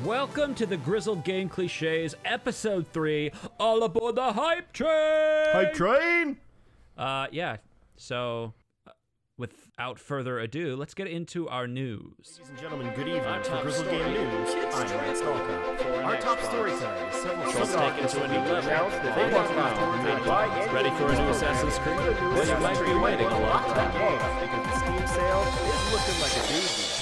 Welcome to the Grizzled Game Cliches, Episode 3, all aboard the Hype Train! Hype Train? Yeah, so without further ado, let's get into our news. Ladies and gentlemen, good evening. For Grizzled Game News, I'm Ryan Stalker. Our top story tonight is several Let's take it to a new level. They want to Ready for a new Assassin's Creed? Well, you might be waiting a long time. because the Steam sale is looking like a doozy.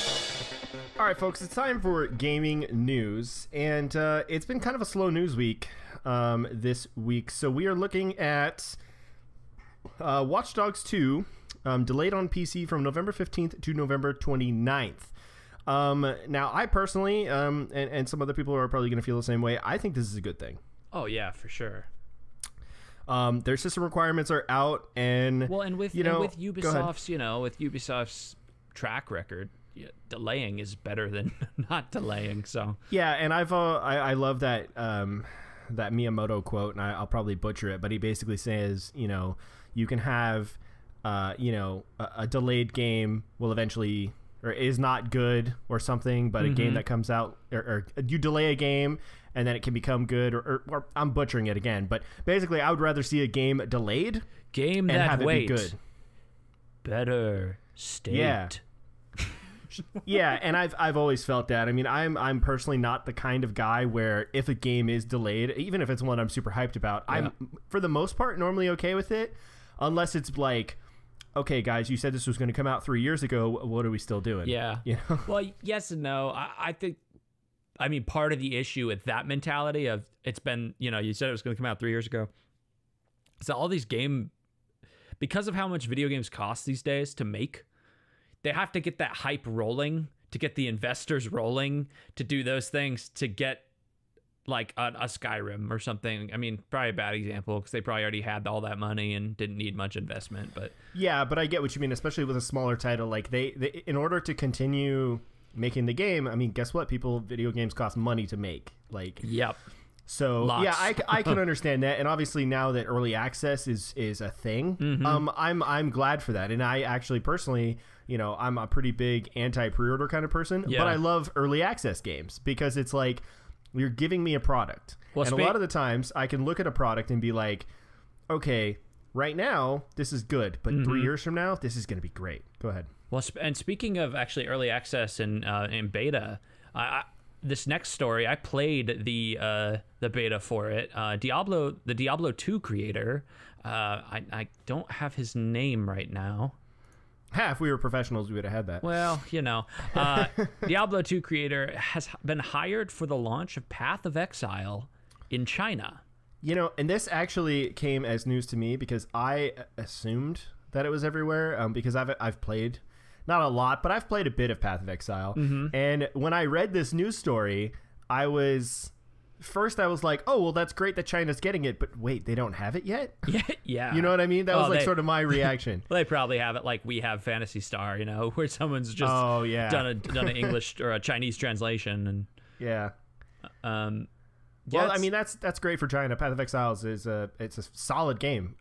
Alright folks, it's time for gaming news, and it's been kind of a slow news week this week, so we are looking at Watch Dogs 2, delayed on PC from November 15th to November 29th. Now, I personally, and some other people are probably going to feel the same way, I think this is a good thing. Oh yeah, for sure. Their system requirements are out, and Well, and with Ubisoft's, with Ubisoft's track record, delaying is better than not delaying. So yeah, and I love that that Miyamoto quote, and I'll probably butcher it, but he basically says, you can have a delayed game will eventually or is not good or something, but a game that comes out or you delay a game and then it can become good or I'm butchering it again, but basically I would rather see a game delayed game and that have it waits be good. Better state. Yeah. Yeah, and I've always felt that. I mean, I'm personally not the kind of guy where if a game is delayed, even if it's one I'm super hyped about, I'm for the most part normally okay with it, unless it's like, okay, guys, you said this was going to come out 3 years ago. What are we still doing? Yeah. Well, yes and no. I think, part of the issue with that mentality of it's been, you said it was going to come out 3 years ago. So all these because of how much video games cost these days to make, they have to get that hype rolling, to get the investors rolling, to do those things, to get like a Skyrim or something. Probably a bad example because they probably already had all that money and didn't need much investment. But yeah, but I get what you mean, especially with a smaller title. Like they in order to continue making the game, guess what? Video games cost money to make. Like, yep. So lots. Yeah, I can understand that, and obviously now that early access is a thing, I'm glad for that, and I actually personally, I'm a pretty big anti-pre-order kind of person, but I love early access games because it's like you're giving me a product, and a lot of the times I can look at a product and be like, okay, right now this is good, but 3 years from now this is going to be great. Go ahead. Well, and speaking of actually early access and beta, this next story, I played the beta for it. The Diablo 2 creator, I don't have his name right now. If we were professionals, we would have had that. Well, Diablo 2 creator has been hired for the launch of Path of Exile in China. And this actually came as news to me because I assumed that it was everywhere because I've played... Not a lot, but I've played a bit of Path of Exile. And when I read this news story, I was like, oh, well, that's great that China's getting it. But wait, they don't have it yet? Yeah. You know what I mean? That was sort of my reaction. Well, they probably have it like we have Phantasy Star, where someone's just done an English or a Chinese translation. And yeah. Well, that's great for China. Path of Exiles it's a solid game.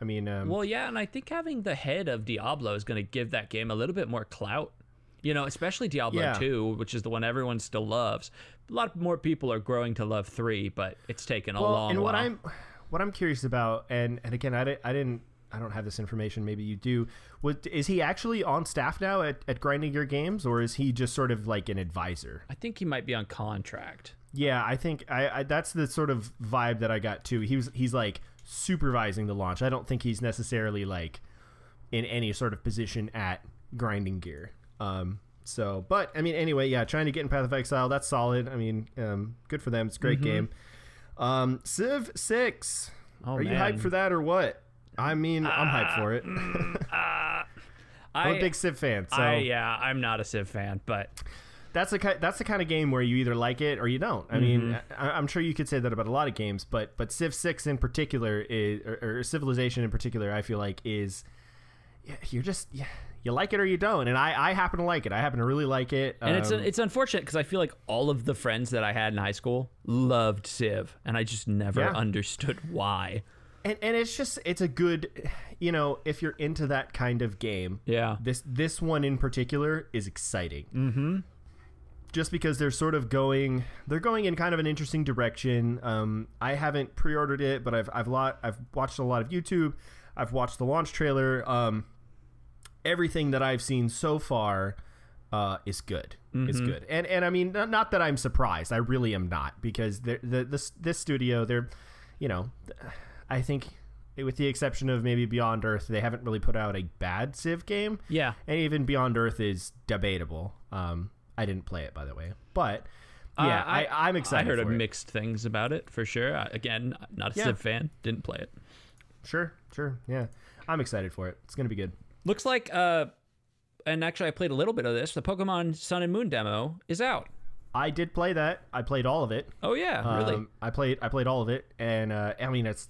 Well, yeah, and I think having the head of Diablo is going to give that game a little bit more clout. Especially Diablo 2, which is the one everyone still loves. A lot more people are growing to love 3, but it's taken a long while. And what I'm curious about, and again, I don't have this information. Maybe you do. Is he actually on staff now at Grinding Gear Games, or is he just sort of like an advisor? I think he might be on contract. Yeah, I think that's the sort of vibe that I got too. He's like supervising the launch. I don't think he's necessarily like in any sort of position at Grinding Gear. But anyway, yeah, trying to get in Path of Exile, that's solid. Good for them. It's a great game. Civ 6. Are you hyped for that or what? I'm hyped for it. I'm a big Civ fan. So I'm not a Civ fan, but that's the kind of game where you either like it or you don't. I'm sure you could say that about a lot of games, but Civ 6 in particular is, or Civilization in particular, I feel like is, you like it or you don't, and I happen to like it. I happen to really like it. And it's unfortunate because I feel like all of the friends that I had in high school loved Civ, and I just never understood why. And it's a good, if you're into that kind of game. Yeah. This one in particular is exciting. just because they're going in kind of an interesting direction. I haven't pre-ordered it, but I've watched a lot of YouTube. I've watched the launch trailer. Everything that I've seen so far is good. It's good. And I mean, not that I'm surprised. I really am not, because this studio, they're, I think, with the exception of maybe Beyond Earth, they haven't really put out a bad Civ game. Yeah. And even Beyond Earth is debatable. I didn't play it, by the way. But, yeah, I'm excited for it. I heard mixed things about it, for sure. Again, not a Civ fan. Didn't play it. Sure. Yeah. I'm excited for it. It's going to be good. Looks like, and actually I played a little bit of this, the Pokemon Sun and Moon demo is out. I did play that. I played all of it. Oh, yeah, really? I played all of it, and, I mean, it's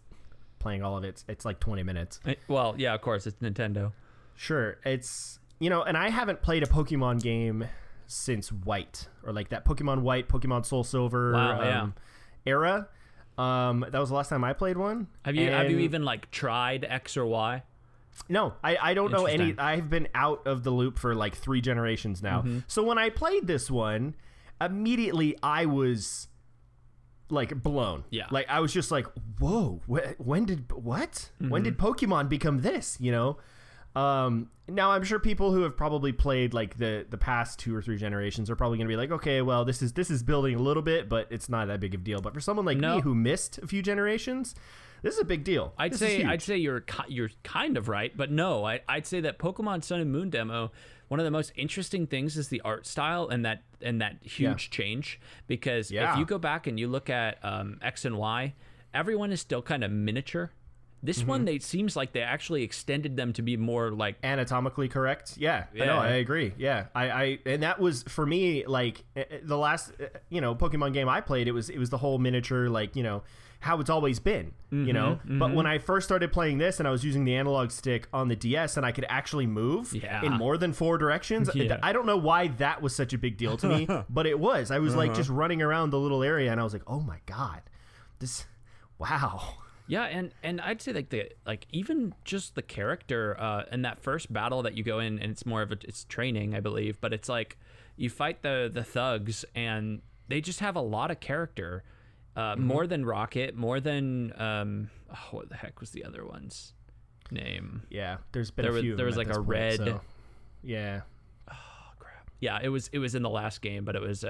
playing all of it. It's like 20 minutes. Well, yeah, of course, it's Nintendo. Sure. It's, and I haven't played a Pokemon game since White, or like that Pokemon White, Pokemon Soul Silver era. That was the last time I played one. Have you even like tried X or Y? No, I don't know any. I've been out of the loop for like 3 generations now. So when I played this one, immediately I was like blown. Yeah. Like I was just like, whoa, when did Pokemon become this? Now I'm sure people who have probably played like the past 2 or 3 generations are probably going to be like, okay, well, this is building a little bit, but it's not that big of a deal. But for someone like me who missed a few generations, this is a big deal. I'd say you're kind of right, but no, I'd say that Pokemon Sun and Moon demo, one of the most interesting things is the art style and that huge change, because if you go back and you look at X and Y, everyone is still kind of miniature. This one, it seems like they actually extended them to be more like anatomically correct. Yeah. I know. I agree. Yeah. And that was for me, like the last, Pokemon game I played, it was the whole miniature, like, how it's always been, but when I first started playing this and I was using the analog stick on the DS and I could actually move in more than 4 directions. I don't know why that was such a big deal to me, but it was. I was like just running around the little area and I was like, oh my God, wow. Yeah, and I'd say like even just the character in that first battle that you go in, and it's more of it's training, I believe, but it's like you fight the thugs and they just have a lot of character, more than Rocket, more than what the heck was the other one's name? Yeah, there's been a few. There was like a red. So, yeah. Oh crap! Yeah, it was in the last game, but it was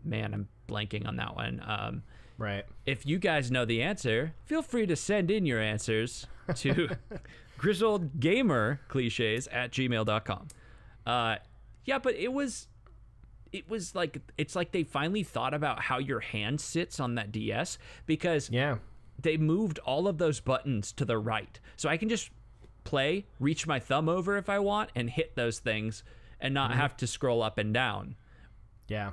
man, I'm blanking on that one. Right. If you guys know the answer, feel free to send in your answers to grizzledgamercliches@gmail.com. Yeah, but it was like, it's like they finally thought about how your hand sits on that DS, because they moved all of those buttons to the right. So I can just reach my thumb over if I want, and hit those things and not have to scroll up and down. Yeah.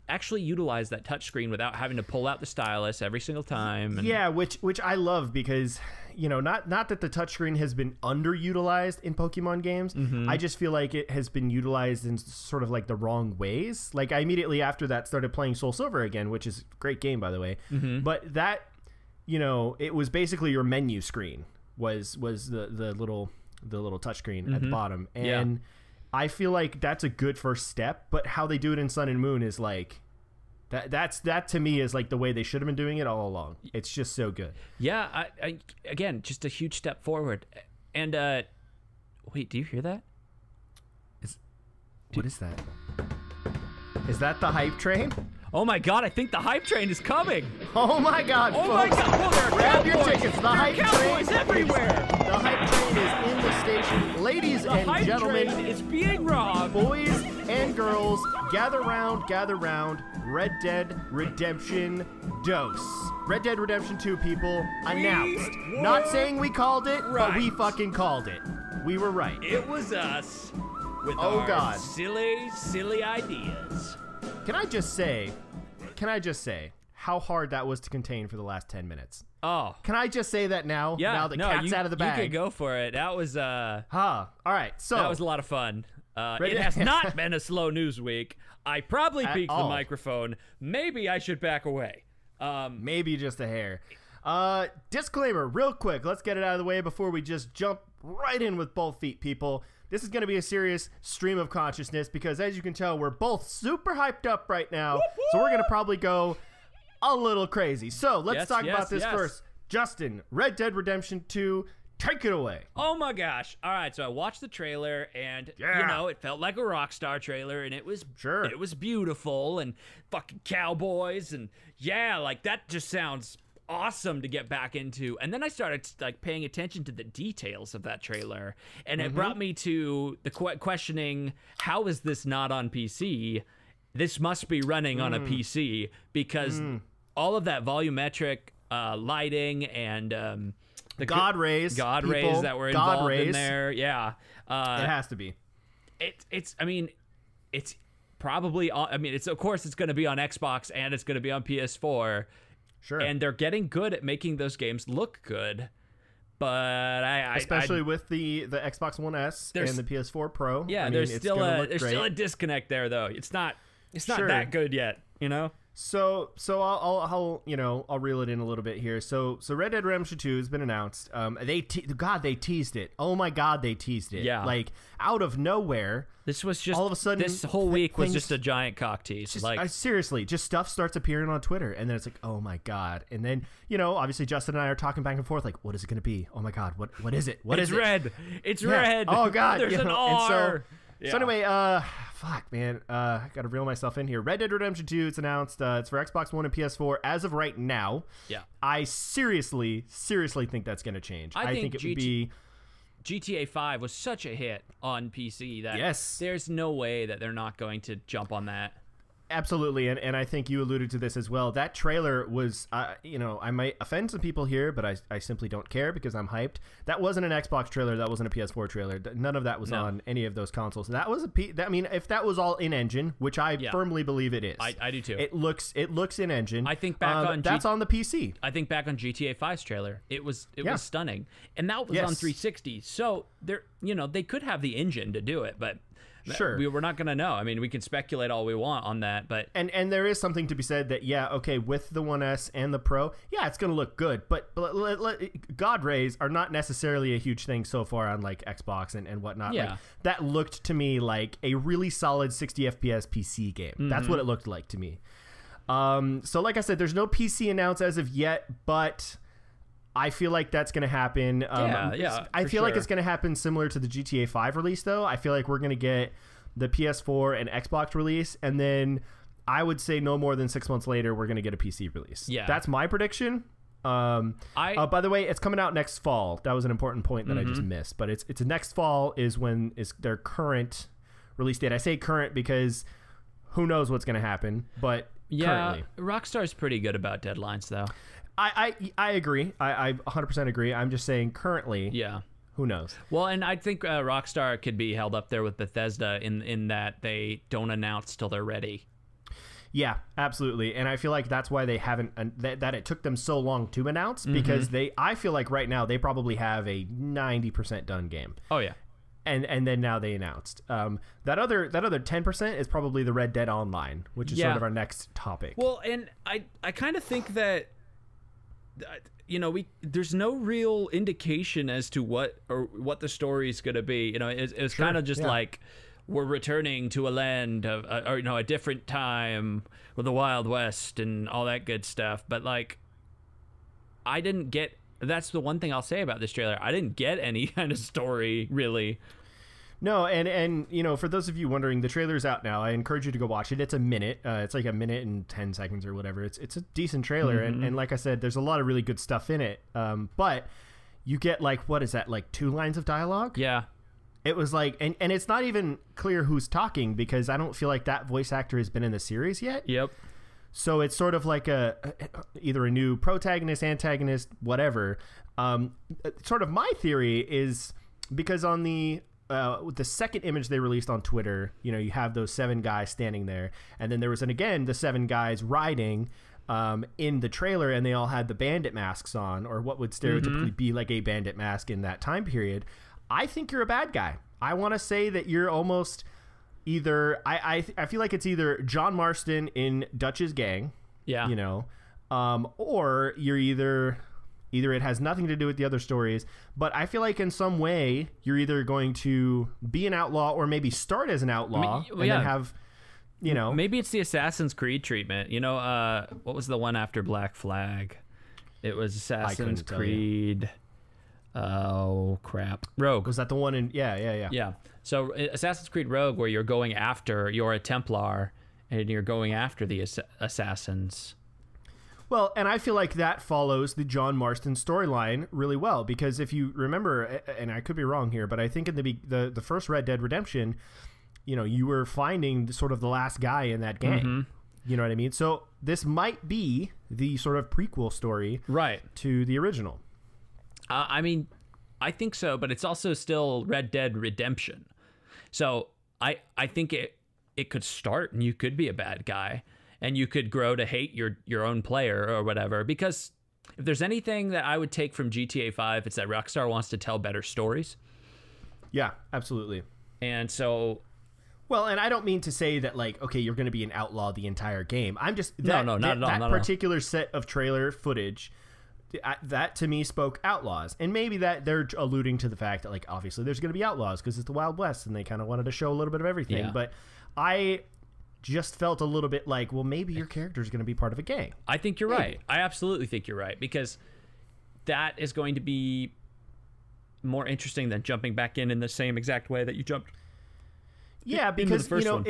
Actually utilize that touchscreen without having to pull out the stylus every single time. And which I love, because, not that the touchscreen has been underutilized in Pokemon games. I just feel like it has been utilized in sort of like the wrong ways. Like I immediately after that started playing Soul Silver again, which is a great game, by the way. But that, it was basically your menu screen was the little touchscreen at the bottom. And I feel like that's a good first step, but how they do it in Sun and Moon is like that to me is like the way they should have been doing it all along. It's just so good. Yeah, I again, just a huge step forward. And wait, do you hear that? What is that? Is that the hype train? Oh my God, I think the hype train is coming. Oh my God, folks. My God. Well, there are grab cowboys. Your tickets. The hype cowboys train everywhere. The hype train is in the station. Ladies and gentlemen, the hype train is being robbed. Boys and girls, gather round. Red Dead Redemption Dose. Red Dead Redemption 2, people, announced. Not saying we called it, but we fucking called it. We were right. It was us with God. silly ideas. Can I just say how hard that was to contain for the last 10 minutes? Oh. Can I just say that now? Yeah. Now the cat's out of the bag. You can go for it. That was All right. So that was a lot of fun. It has not been a slow news week. I probably peaked the microphone. Maybe I should back away. Maybe just a hair. Disclaimer, real quick. Let's get it out of the way before we just jump right in with both feet, people. this is going to be a serious stream of consciousness because, as you can tell, we're both super hyped up right now. So we're going to probably go a little crazy. So let's talk about this first. Justin, Red Dead Redemption 2, take it away. Oh my gosh. All right, so I watched the trailer and you know, it felt like a Rockstar trailer and it was beautiful and fucking cowboys and like that just sounds awesome to get back into. And then I started like paying attention to the details of that trailer and it brought me to the questioning, how is this not on PC? This must be running on a PC because all of that volumetric lighting and the God rays that were involved in there. Yeah. It has to be. It's probably on, I mean, of course it's going to be on Xbox and it's going to be on PS4. Sure. And they're getting good at making those games look good. But especially with the Xbox One S and the PS4 Pro. Yeah, there's still a disconnect there though. It's not that good yet, you know? So I'll I'll reel it in a little bit here. So Red Dead Redemption 2 has been announced. They teased it. Oh my God, they teased it. Yeah. Like out of nowhere. This was just all of a sudden. This whole week was just a giant cock tease. Seriously, just stuff starts appearing on Twitter, and then it's like, oh my God. And then obviously Justin and I are talking back and forth, like, what is it going to be? Oh my God, what is it? What is it? Red. It's red. Oh God, there's an R. So anyway, fuck, man. I got to reel myself in here. Red Dead Redemption 2, it's announced. It's for Xbox One and PS4 as of right now. Yeah. I seriously think that's going to change. I think it would be... GTA 5 was such a hit on PC that there's no way that they're not going to jump on that. Absolutely, and I think you alluded to this as well. That trailer was, I might offend some people here, but I simply don't care because I'm hyped. That wasn't an Xbox trailer. That wasn't a PS4 trailer. None of that was on any of those consoles. That was if that was all in-engine, which I firmly believe it is. I do too. It looks in-engine. I think back on... That's on the PC. I think back on GTA 5's trailer. It was stunning. And that was on 360. So, they could have the engine to do it, but... Sure. We're not going to know. I mean, we can speculate all we want on that, but... And there is something to be said that, with the 1S and the Pro, it's going to look good, but God rays are not necessarily a huge thing so far on, like, Xbox and whatnot. Yeah. Like, that looked to me like a really solid 60 FPS PC game. That's what it looked like to me. So, like I said, there's no PC announced as of yet, but... I feel like that's going to happen. I feel like it's going to happen similar to the GTA 5 release, though. I feel like we're going to get the PS4 and Xbox release, and then I would say no more than 6 months later, we're going to get a PC release. Yeah. That's my prediction. By the way, it's coming out next fall. That was an important point that I just missed. But it's next fall is when is their current release date. I say current because who knows what's going to happen, but currently. Rockstar's pretty good about deadlines, though. I agree. I 100% agree. I'm just saying currently. Yeah. Who knows? Well, and I think Rockstar could be held up there with Bethesda in that they don't announce till they're ready. Yeah, absolutely. And I feel like that's why they haven't that it took them so long to announce because I feel like right now they probably have a 90% done game. Oh yeah. And then now they announced that other 10% is probably the Red Dead Online, which is sort of our next topic. Well, and I kind of think that there's no real indication as to what the story is going to be. It's kind of just like we're returning to a land of a different time with the Wild West and all that good stuff. But like, I didn't get. That's the one thing I'll say about this trailer. I didn't get any kind of story really. No, and for those of you wondering, the trailer's out now. I encourage you to go watch it. It's a minute. It's like a minute and 10 seconds or whatever. It's a decent trailer, and like I said, there's a lot of really good stuff in it. But you get like, what is that, like 2 lines of dialogue? Yeah. It was like, and it's not even clear who's talking because I don't feel like that voice actor has been in the series yet. Yep. So it's sort of like either a new protagonist, antagonist, whatever. Sort of my theory is because on the second image they released on Twitter, you have those 7 guys standing there, and then there was the 7 guys riding in the trailer, and they all had the bandit masks on, or what would stereotypically be like a bandit mask in that time period. I think you're a bad guy. I want to say that you're almost either I feel like it's either John Marston in Dutch's gang, or you're either Either it has nothing to do with the other stories, but I feel like in some way you're either going to be an outlaw or maybe start as an outlaw and then have, you know. Maybe it's the Assassin's Creed treatment. You know, what was the one after Black Flag? It was Assassin's Creed. Oh, crap. Rogue. Was that the one in... Yeah. Yeah. So Assassin's Creed Rogue, where you're going after... You're a Templar, and you're going after the assassins. Well, and I feel like that follows the John Marston storyline really well, because if you remember, and I could be wrong here, but I think in the first Red Dead Redemption, you know, you were finding sort of the last guy in that gang. Mm-hmm. You know what I mean? So this might be the sort of prequel story to the original. I mean, I think so, but it's also still Red Dead Redemption. So I think it could start and you could be a bad guy and you could grow to hate your own player or whatever. Because if there's anything that I would take from GTA 5, it's that Rockstar wants to tell better stories. Yeah, absolutely. And so... Well, and I don't mean to say that, like, okay, you're going to be an outlaw the entire game. I'm just... Not at all. That particular set of trailer footage... That to me spoke outlaws, and maybe that they're alluding to the fact that, like, obviously there's going to be outlaws because it's the Wild West and they kind of wanted to show a little bit of everything. Yeah. But I just felt a little bit like, well, maybe your character is going to be part of a gang. I think you're right. I absolutely think you're right, because that is going to be more interesting than jumping back in the same exact way that you jumped. Yeah, because you know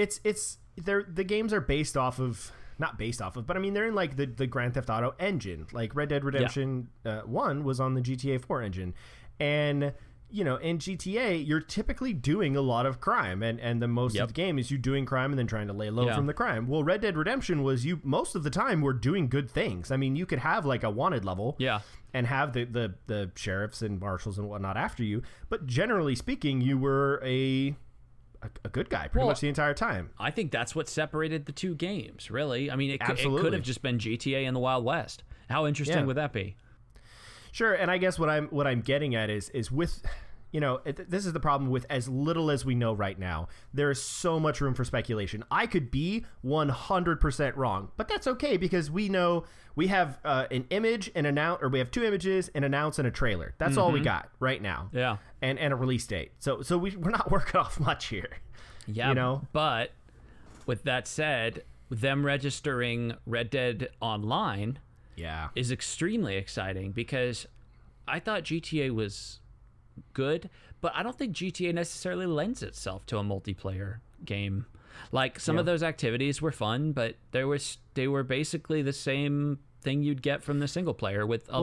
the games are based off of. Not based off of, but I mean, they're in like the Grand Theft Auto engine. Like Red Dead Redemption 1 was on the GTA 4 engine. And, you know, in GTA, you're typically doing a lot of crime. And the most of the game is you doing crime and then trying to lay low from the crime. Well, Red Dead Redemption was you most of the time were doing good things. I mean, you could have like a wanted level and have the sheriffs and marshals and whatnot after you. But generally speaking, you were a good guy pretty much the entire time. I think that's what separated the two games, really. I mean, it could have just been GTA and the Wild West. How interesting would that be? Sure, and I guess what I'm getting at is with, you know, this is the problem with as little as we know right now. There is so much room for speculation. I could be 100% wrong, but that's okay because we know we have an image, or we have two images, an announce, and a trailer. That's all we got right now. Yeah. And a release date. So we're not working off much here. Yeah, you know? But with that said, them registering Red Dead Online is extremely exciting, because I thought GTA was good, but I don't think GTA necessarily lends itself to a multiplayer game. Like, some of those activities were fun, but they were basically the same thing you'd get from the single player with a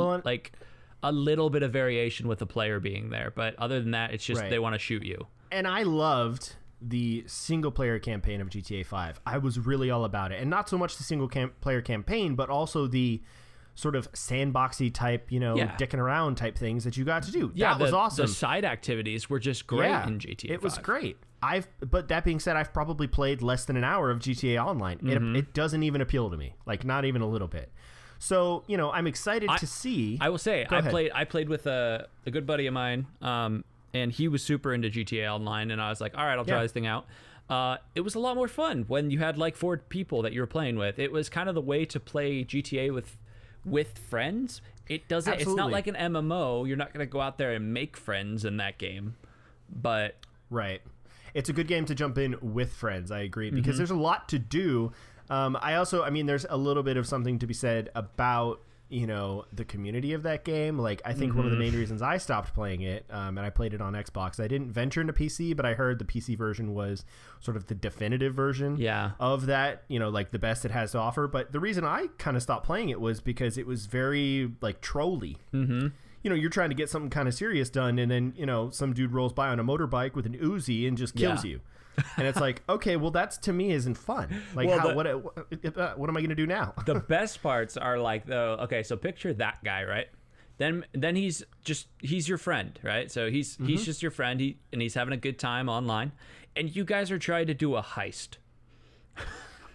little bit of variation with the player being there. But other than that, it's just they want to shoot you. And I loved the single player campaign of GTA 5. I was really all about it. And not so much the single player campaign, but also the sort of sandboxy type, you know, dicking around type things that you got to do. That was awesome. The side activities were just great in GTA 5. It was great. But that being said, I've probably played less than an hour of GTA Online. It doesn't even appeal to me, like not even a little bit. So, you know, I'm excited to see. I will say, I played with a good buddy of mine, and he was super into GTA Online, and I was like, all right, I'll try this thing out. It was a lot more fun when you had like 4 people that you were playing with. It was kind of the way to play GTA with friends. It's not like an MMO. You're not going to go out there and make friends in that game, but it's a good game to jump in with friends. I agree, because there's a lot to do. I mean, there's a little bit of something to be said about, you know, the community of that game. Like, I think one of the main reasons I stopped playing it, and I played it on Xbox, I didn't venture into PC, but I heard the PC version was sort of the definitive version of that, you know, like the best it has to offer. But the reason I kind of stopped playing it was because it was very, like, trolly. You know, you're trying to get something kind of serious done, and then, you know, some dude rolls by on a motorbike with an Uzi and just kills you. And it's like, okay, well, that's to me isn't fun. Like, what am I going to do now? The best parts are like, though, okay, so picture that guy, right? Then he's your friend, right? So he's just your friend, and he's having a good time online, and you guys are trying to do a heist.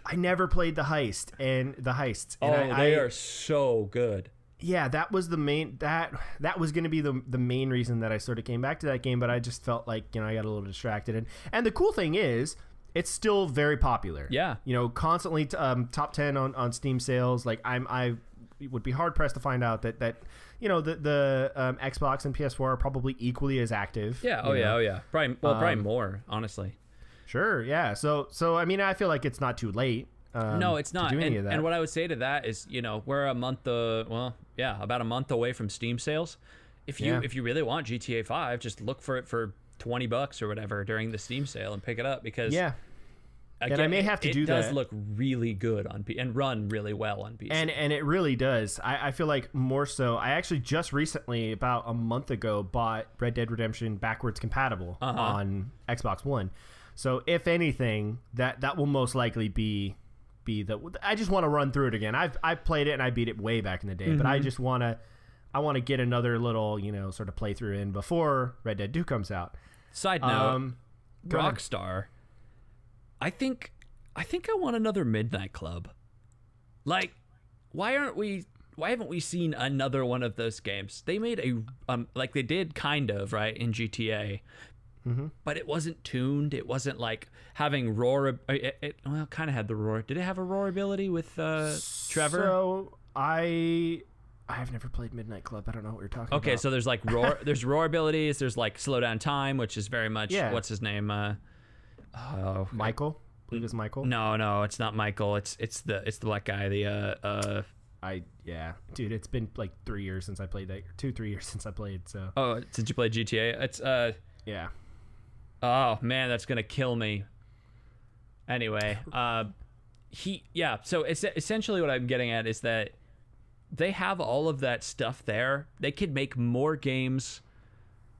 I never played the heists. And they are so good. Yeah, that was the main that was going to be the main reason that I sort of came back to that game, but I just felt like, you know, I got a little distracted. And the cool thing is, it's still very popular. Yeah, you know, constantly top 10 on Steam sales. Like I would be hard pressed to find out that the Xbox and PS4 are probably equally as active. Yeah. Oh yeah. Probably more, honestly. Sure. Yeah. So I mean, I feel like it's not too late. No, it's not. And what I would say to that is, we're about a month away from Steam sales. If you really want GTA 5, just look for it for $20 or whatever during the Steam sale and pick it up, because again, and I may have to do that. It does look really good on PC and run really well on PC. And it really does. I feel like more so. I actually just recently, about a month ago, bought Red Dead Redemption backwards compatible on Xbox One. So if anything, that will most likely be I just want to run through it again. I've played it and I beat it way back in the day, but I just want to get another little sort of playthrough in before Red Dead 2 comes out. Side note, Rockstar, I think I want another Midnight Club. Like, why haven't we seen another one of those games? They made like they did kind of, right, in GTA. But it wasn't tuned. It wasn't like having roar. It kind of had the roar. Did it have a roar ability with Trevor? So I've never played Midnight Club. I don't know what you're talking about. Okay, so there's like roar. There's roar abilities. There's like slow down time, which is very much what's his name? Michael. I believe it's Michael. No, it's not Michael. It's the black guy. Dude, it's been like 3 years since I played that. 2-3 years since I played. So. Oh, since you played GTA, it's yeah. Oh man, that's gonna kill me. Anyway, so it's essentially what I'm getting at is that they have all of that stuff there. They could make more games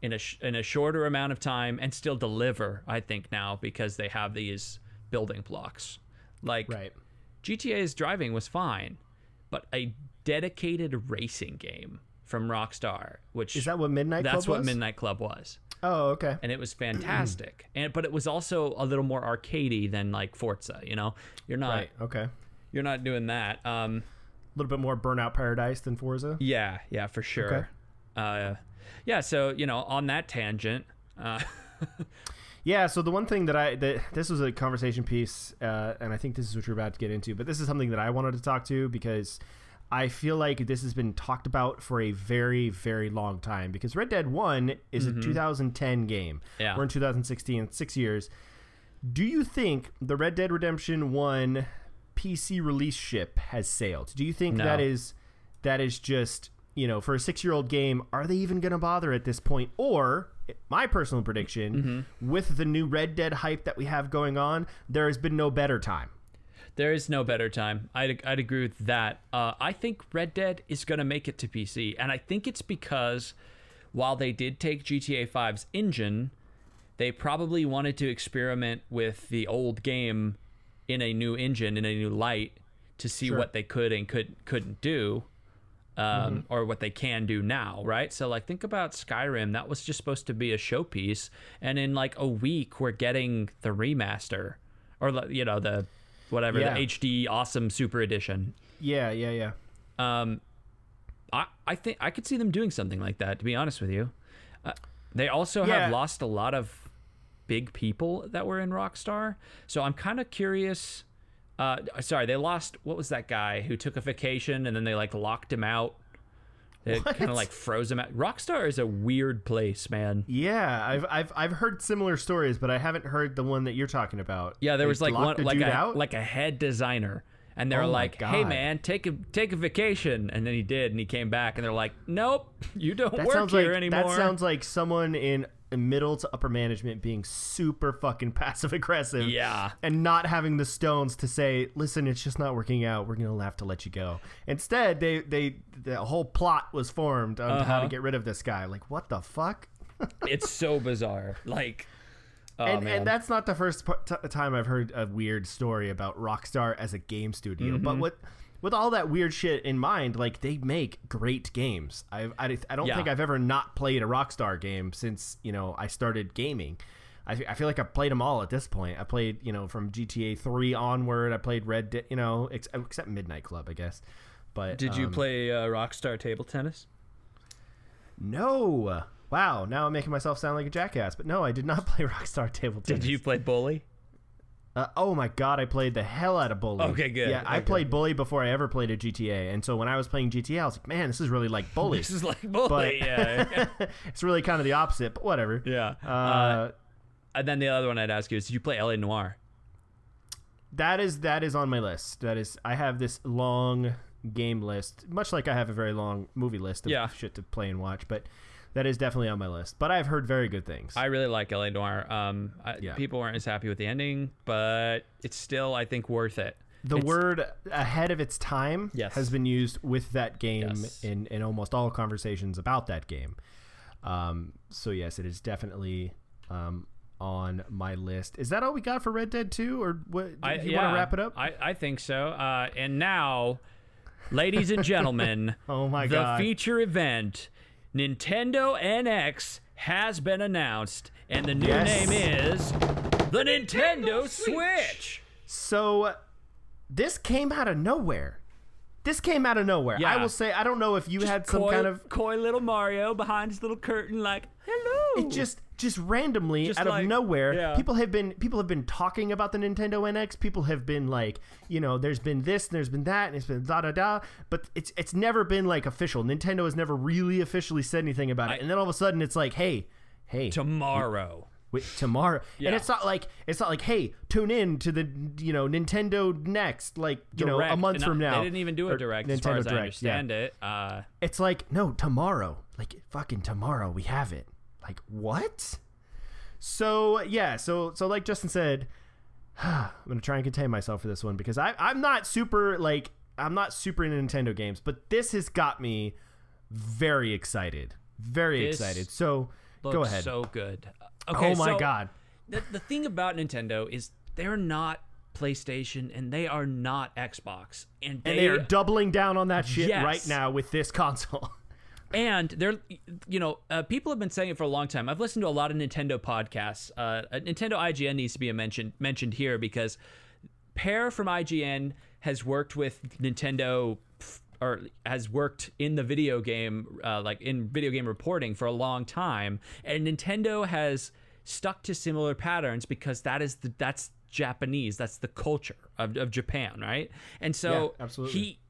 in a shorter amount of time and still deliver, I think, now, because they have these building blocks. Like, GTA's driving was fine, but a dedicated racing game from Rockstar, which is that what Midnight Club was? That's what Midnight Club was. Oh, okay. And it was fantastic. But it was also a little more arcadey than like Forza, You're not You're not doing that. A little bit more Burnout Paradise than Forza? Yeah, for sure. Okay. So, on that tangent, yeah, so the one thing that this was a conversation piece, and I think this is what you're about to get into, but this is something that I wanted to talk to because I feel like this has been talked about for a very, very long time, because Red Dead 1 is a 2010 game. Yeah. We're in 2016, 6 years. Do you think the Red Dead Redemption 1 PC release ship has sailed? Do you think that is just, for a 6-year-old game, are they even going to bother at this point? Or, my personal prediction, with the new Red Dead hype that we have going on, there has been no better time. There is no better time. I'd agree with that. I think Red Dead is going to make it to PC. And I think it's because while they did take GTA 5's engine, they probably wanted to experiment with the old game in a new engine, in a new light, to see what they could and couldn't do, or what they can do now, right? So, like, think about Skyrim. That was just supposed to be a showpiece. And in, like, a week, we're getting the remaster. Or, the... whatever, the HD awesome super edition. Yeah. I think I could see them doing something like that, to be honest with you. They also have lost a lot of big people that were in Rockstar, so I'm kind of curious. They lost, what was that guy who took a vacation and then they like locked him out? It kind of like froze him out. Rockstar is a weird place, man. Yeah, I've heard similar stories, but I haven't heard the one that you're talking about. Yeah, there was like one like a head designer, and they were like, "Hey, man, take a vacation," and then he did, and he came back, and they're like, "Nope, you don't work here anymore." That sounds like someone in middle to upper management being super fucking passive aggressive, and not having the stones to say, "Listen, it's just not working out. We're gonna have to let you go." Instead, the whole plot was formed on how to get rid of this guy. Like, what the fuck? It's so bizarre. Like, and that's not the first time I've heard a weird story about Rockstar as a game studio. But with all that weird shit in mind, like, they make great games. I don't think I've ever not played a Rockstar game since, I started gaming. I feel like I've played them all at this point. I played, from GTA 3 onward. I played Red Dead, except Midnight Club, I guess. But did you play Rockstar Table Tennis? No. Wow, now I'm making myself sound like a jackass. But no, I did not play Rockstar Table Tennis. Did you play Bully? Oh my god, I played the hell out of Bully. Okay, good. Yeah, I played Bully before I ever played a GTA, and so when I was playing GTA, I was like, man, this is really like Bully. This is like Bully, yeah. It's really kind of the opposite, but whatever. Yeah. And then the other one I'd ask you is, did you play LA Noire? That is on my list. I have this long game list, much like I have a very long movie list of shit to play and watch, but that is definitely on my list. But I've heard very good things. I really like LA Noire. People weren't as happy with the ending, but it's still, I think, worth it. The word ahead of its time has been used with that game in almost all conversations about that game. So yes, it is definitely on my list. Is that all we got for Red Dead 2, or what? You want to wrap it up? I think so. And now, ladies and gentlemen, oh my God, the feature event, Nintendo NX, has been announced, and the new name is the Nintendo Switch. So this came out of nowhere. Yeah. I will say, I don't know if you had some kind of coy little Mario behind his little curtain, like, hello. It just randomly out of nowhere, people have been talking about the Nintendo NX. People have been like, there's been this, and there's been that, and it's been da. But it's never been like official. Nintendo has never really officially said anything about it. And then all of a sudden, it's like, hey, tomorrow. Tomorrow, and it's not like hey, tune in to the Nintendo Next, like direct. A month from now. They didn't even do a direct, as far as I understand it. It's like, no, tomorrow, like fucking tomorrow, we have it. Like, what? So yeah, so like Justin said, I'm gonna try and contain myself for this one because I'm not super into Nintendo games, but this has got me very excited, excited. So go ahead. So good. Okay, oh my God. The thing about Nintendo is they're not PlayStation and they are not Xbox, and they are doubling down on that shit right now with this console. And they're, people have been saying it for a long time. I've listened to a lot of Nintendo podcasts. Nintendo IGN needs to be mentioned here because Pear from IGN has worked with Nintendo, or has worked in the video game, like in video game reporting for a long time. And Nintendo has stuck to similar patterns because that's Japanese. That's the culture of Japan, right? And so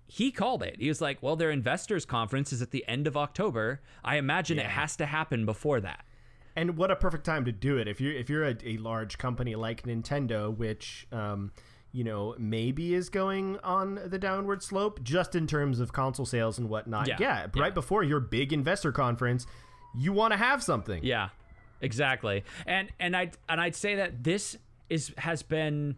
he called it. He was like, well, their investors conference is at the end of October. I imagine it has to happen before that. And what a perfect time to do it. If you're a large company like Nintendo, which maybe is going on the downward slope just in terms of console sales and whatnot. Right before your big investor conference, you want to have something. Yeah, exactly. And I'd say that this has been,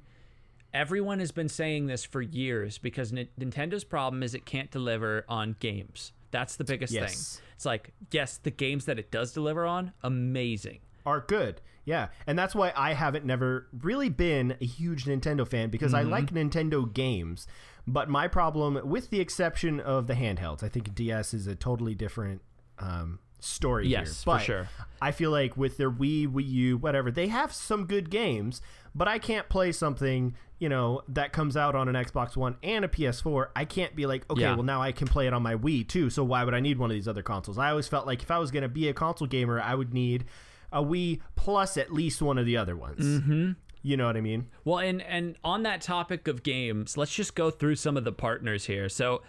everyone has been saying this for years because Nintendo's problem is it can't deliver on games. That's the biggest thing. It's like, yes, the games that it does deliver on, amazing. Are good. Yeah, and that's why I haven't never really been a huge Nintendo fan because I like Nintendo games, but my problem, with the exception of the handhelds, I think DS is a totally different story here. Yes, for sure. I feel like with their Wii U, whatever, they have some good games, but I can't play something, that comes out on an Xbox One and a PS4. I can't be like, okay, well, now I can play it on my Wii too, so why would I need one of these other consoles? I always felt like if I was going to be a console gamer, I would need a Wii plus at least one of the other ones. Mm-hmm. You know what I mean? Well, and on that topic of games, let's just go through some of the partners here. So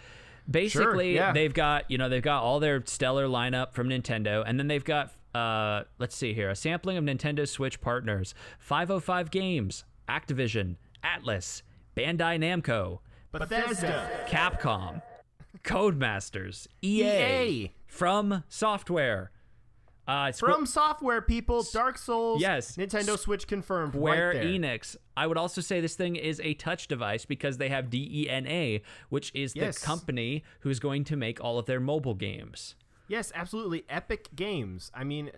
basically, they've got all their stellar lineup from Nintendo, and then they've got let's see here, a sampling of Nintendo Switch partners: 505 Games, Activision, Atlas, Bandai Namco, Bethesda, Capcom, Codemasters, EA, From Software. From Software, people, Dark Souls, Nintendo Switch confirmed. Square right there. Enix. I would also say this thing is a touch device because they have DENA, which is the company who's going to make all of their mobile games. Yes, absolutely. Epic Games. I mean,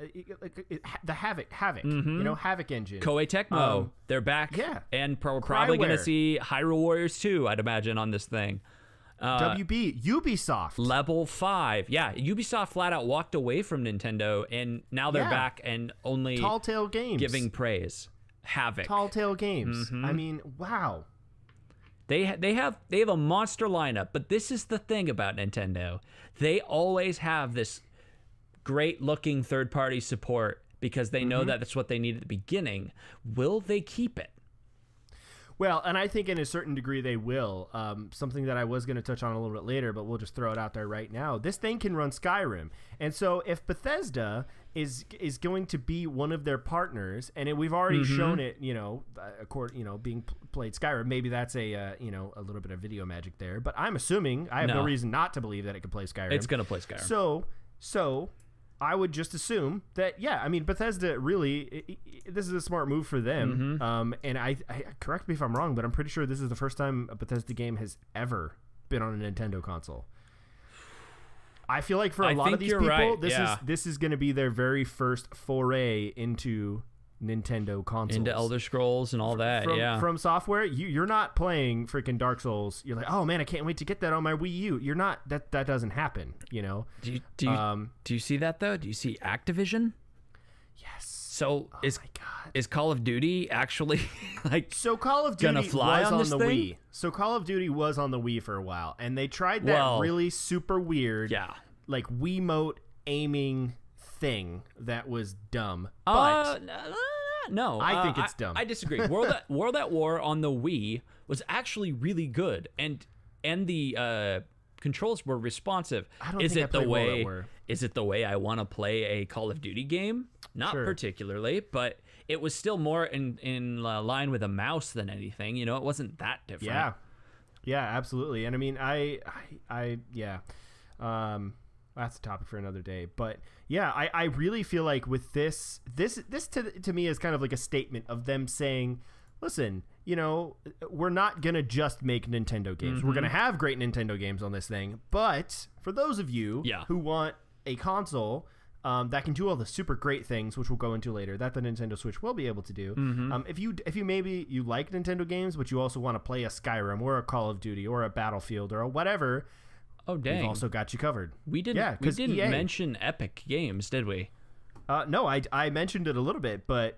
the Havoc, Havoc engine. Koei Tecmo, they're back. Yeah. And probably going to see Hyrule Warriors 2, I'd imagine, on this thing. WB, Ubisoft. Level 5. Yeah, Ubisoft flat out walked away from Nintendo, and now they're back and only Tall Tale Games giving praise. Havoc. Tall Tale Games. I mean, wow. They have a monster lineup, but this is the thing about Nintendo. They always have this great looking third-party support because they know that that's what they need at the beginning. Will they keep it? Well, and I think in a certain degree they will. Something that I was going to touch on a little bit later, but we'll just throw it out there right now. This thing can run Skyrim. And so if Bethesda is going to be one of their partners, and we've already shown it, being played Skyrim, maybe that's a little bit of video magic there. But I'm assuming, I have no reason not to believe that it can play Skyrim. It's going to play Skyrim. So I would just assume that, Bethesda really, this is a smart move for them. And I correct me if I'm wrong, but I'm pretty sure this is the first time a Bethesda game has ever been on a Nintendo console. I feel like for a lot of these people, this is going to be their very first foray into Nintendo consoles, into Elder Scrolls and all that. From software, you're not playing freaking Dark Souls. You're like, oh man, I can't wait to get that on my Wii U. You're not. That doesn't happen. Do you see that though? Do you see Activision? Yes. So is Call of Duty actually Call of Duty gonna fly was on this the thing? Wii. So Call of Duty was on the Wii for a while, and they tried that really super weird, Wiimote aiming thing that was dumb. But no, I think it's dumb. I disagree. World at War on the Wii was actually really good, and the controls were responsive. I don't think I played World at War. Is it the way I want to play a Call of Duty game? Not particularly, but it was still more in line with a mouse than anything. It wasn't that different. Yeah, absolutely. And I mean, that's a topic for another day. But yeah, I really feel like with this to me is kind of like a statement of them saying, listen, we're not going to just make Nintendo games. We're going to have great Nintendo games on this thing. But for those of you who want a console that can do all the super great things, which we'll go into later, that the Nintendo Switch will be able to do. If you maybe you like Nintendo games, but you also want to play a Skyrim or a Call of Duty or a Battlefield or a whatever, oh dang, we've also got you covered. We didn't mention Epic Games, did we? No, I mentioned it a little bit, but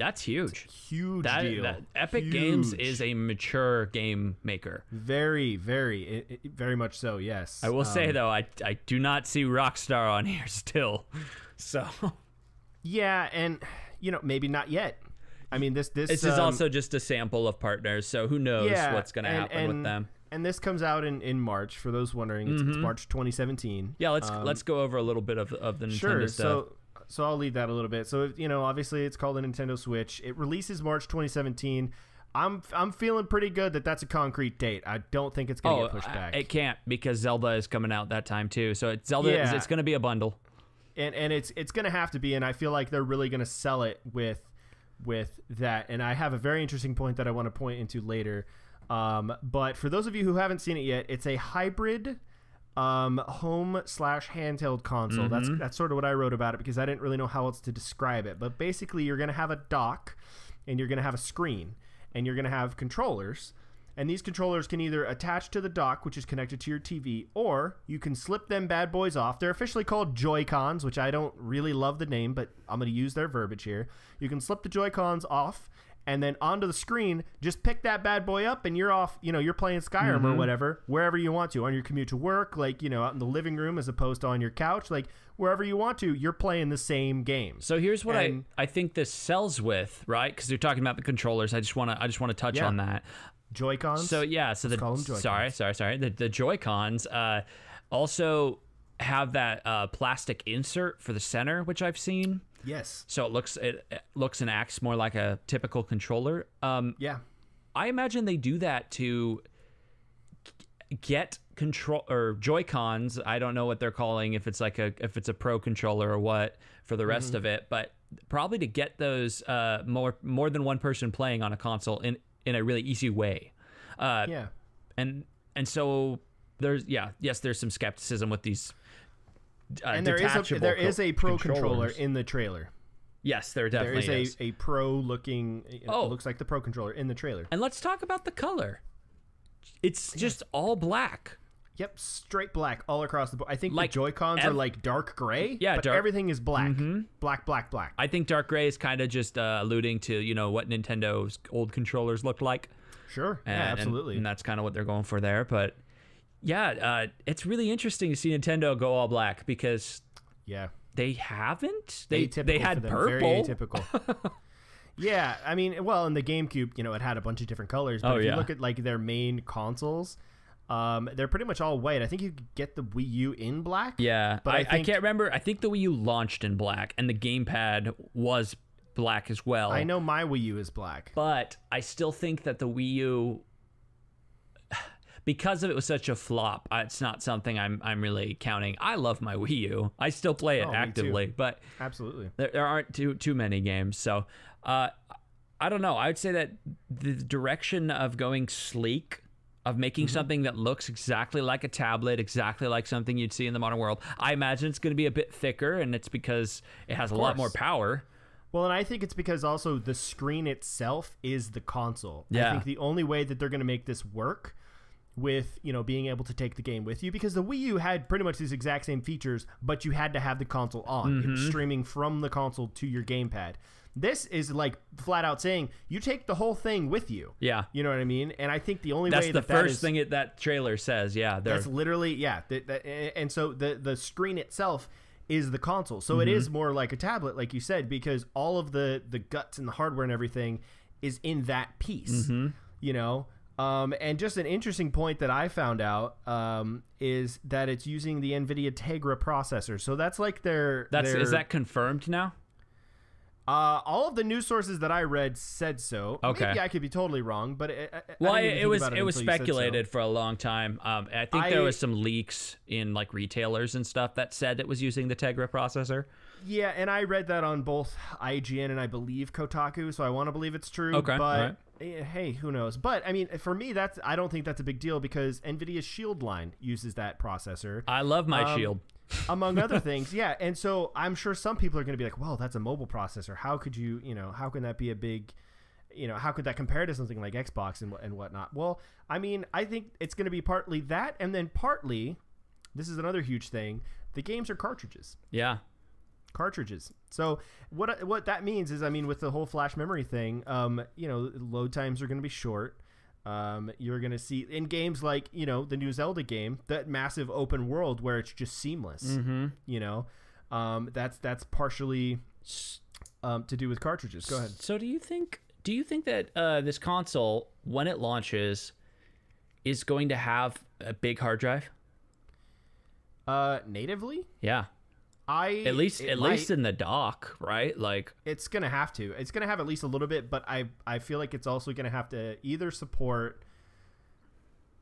that's huge. Huge deal. Epic Games is a mature game maker. Very, very, very much so. Yes. I will say though, I do not see Rockstar on here still. So. Yeah, and maybe not yet. I mean, this is also just a sample of partners, so who knows what's going to happen with them. And this comes out in March. For those wondering, it's March 2017. Yeah, let's go over a little bit of the Nintendo stuff. So I'll leave that a little bit. So obviously it's called a Nintendo Switch. It releases March 2017. I'm feeling pretty good that that's a concrete date. I don't think it's going to get pushed back. It can't, because Zelda is coming out that time too. So it's going to be a bundle. And it's going to have to be, and I feel like they're really going to sell it with that. And I have a very interesting point that I want to point into later. But for those of you who haven't seen it yet, it's a hybrid home/handheld console. That's sort of what I wrote about it, because I didn't really know how else to describe it. But basically, you're going to have a dock, and you're going to have a screen, and you're going to have controllers. And these controllers can either attach to the dock, which is connected to your TV, or you can slip them bad boys off. They're officially called Joy-Cons, which I don't really love the name, but I'm going to use their verbiage here. You can slip the Joy-Cons off, and then onto the screen, just pick that bad boy up, and you're off. You're playing Skyrim or whatever, wherever you want to, on your commute to work, out in the living room as opposed to on your couch, wherever you want to, you're playing the same game. So here's what I think this sells with, right? Because you're talking about the controllers. I just want to touch on that. Joy-Cons. So sorry. The Joy-Cons also have that plastic insert for the center, which I've seen. Yes. So it looks and acts more like a typical controller. Yeah. I imagine they do that to get control or Joy-Cons. I don't know what they're calling, if it's a pro controller or what for the rest of it, but probably to get those more than one person playing on a console in a really easy way. And so there's some skepticism with these. And there is a pro controller in the trailer. Yes, there definitely is a pro looking. It looks like the pro controller in the trailer. And let's talk about the color. It's just all black. Yep, straight black all across the board. I think the Joy-Cons are dark gray. Yeah, but everything is black. Black. I think dark gray is kind of just alluding to what Nintendo's old controllers looked like. Sure. Absolutely. And that's kind of what they're going for there. But yeah, it's really interesting to see Nintendo go all black, because they haven't. They had purple. Very atypical. Yeah, I mean, well, in the GameCube, you know, it had a bunch of different colors. But if you look at like their main consoles, they're pretty much all white. I think you could get the Wii U in black. Yeah, but I can't remember. I think the Wii U launched in black, and the gamepad was black as well. I know my Wii U is black, but I still think that the Wii U, because it was such a flop, it's not something I'm really counting. I love my Wii U. I still play it actively, but absolutely there aren't too many games. So I don't know. I would say that the direction of going sleek, of making something that looks exactly like a tablet, exactly like something you'd see in the modern world, I imagine it's going to be a bit thicker, and it's because it has a lot more power. Well, and I think it's because also the screen itself is the console. Yeah. I think the only way that they're going to make this work with, you know, being able to take the game with you, because the Wii U had pretty much these exact same features, but you had to have the console on. It was streaming from the console to your gamepad. This is like flat out saying you take the whole thing with you. Yeah. You know what I mean? And I think the only that's way the first thing that trailer says. Yeah. That's literally, yeah. And so the screen itself is the console. So it is more like a tablet, like you said, because all of the guts and the hardware and everything is in that piece, you know? And just an interesting point that I found out is that it's using the NVIDIA Tegra processor. So that's like is that confirmed now? All of the news sources that I read said so. Okay. Maybe I could be totally wrong, but it was speculated for a long time. I think there was some leaks in like retailers and stuff that said it was using the Tegra processor. Yeah, and I read that on both IGN and I believe Kotaku, so I want to believe it's true. Okay, but hey, who knows? But I mean, for me, I don't think that's a big deal because NVIDIA's Shield line uses that processor. I love my Shield. Among other things, yeah. And so I'm sure some people are going to be like, well, that's a mobile processor. How could you, how can that be a big, how could that compare to something like Xbox and whatnot? Well, I mean, I think it's going to be partly that. And then partly, this is another huge thing, the games are cartridges. Yeah. Cartridges. So what that means is, I mean, with the whole flash memory thing, load times are going to be short. You're going to see in games like, the new Zelda game, that massive open world where it's just seamless, that's partially to do with cartridges. Go ahead. So do you think that this console, when it launches, is going to have a big hard drive? Natively? Yeah. At least in the dock, right? Like it's gonna have to. It's gonna have at least a little bit, but I feel like it's also gonna have to either support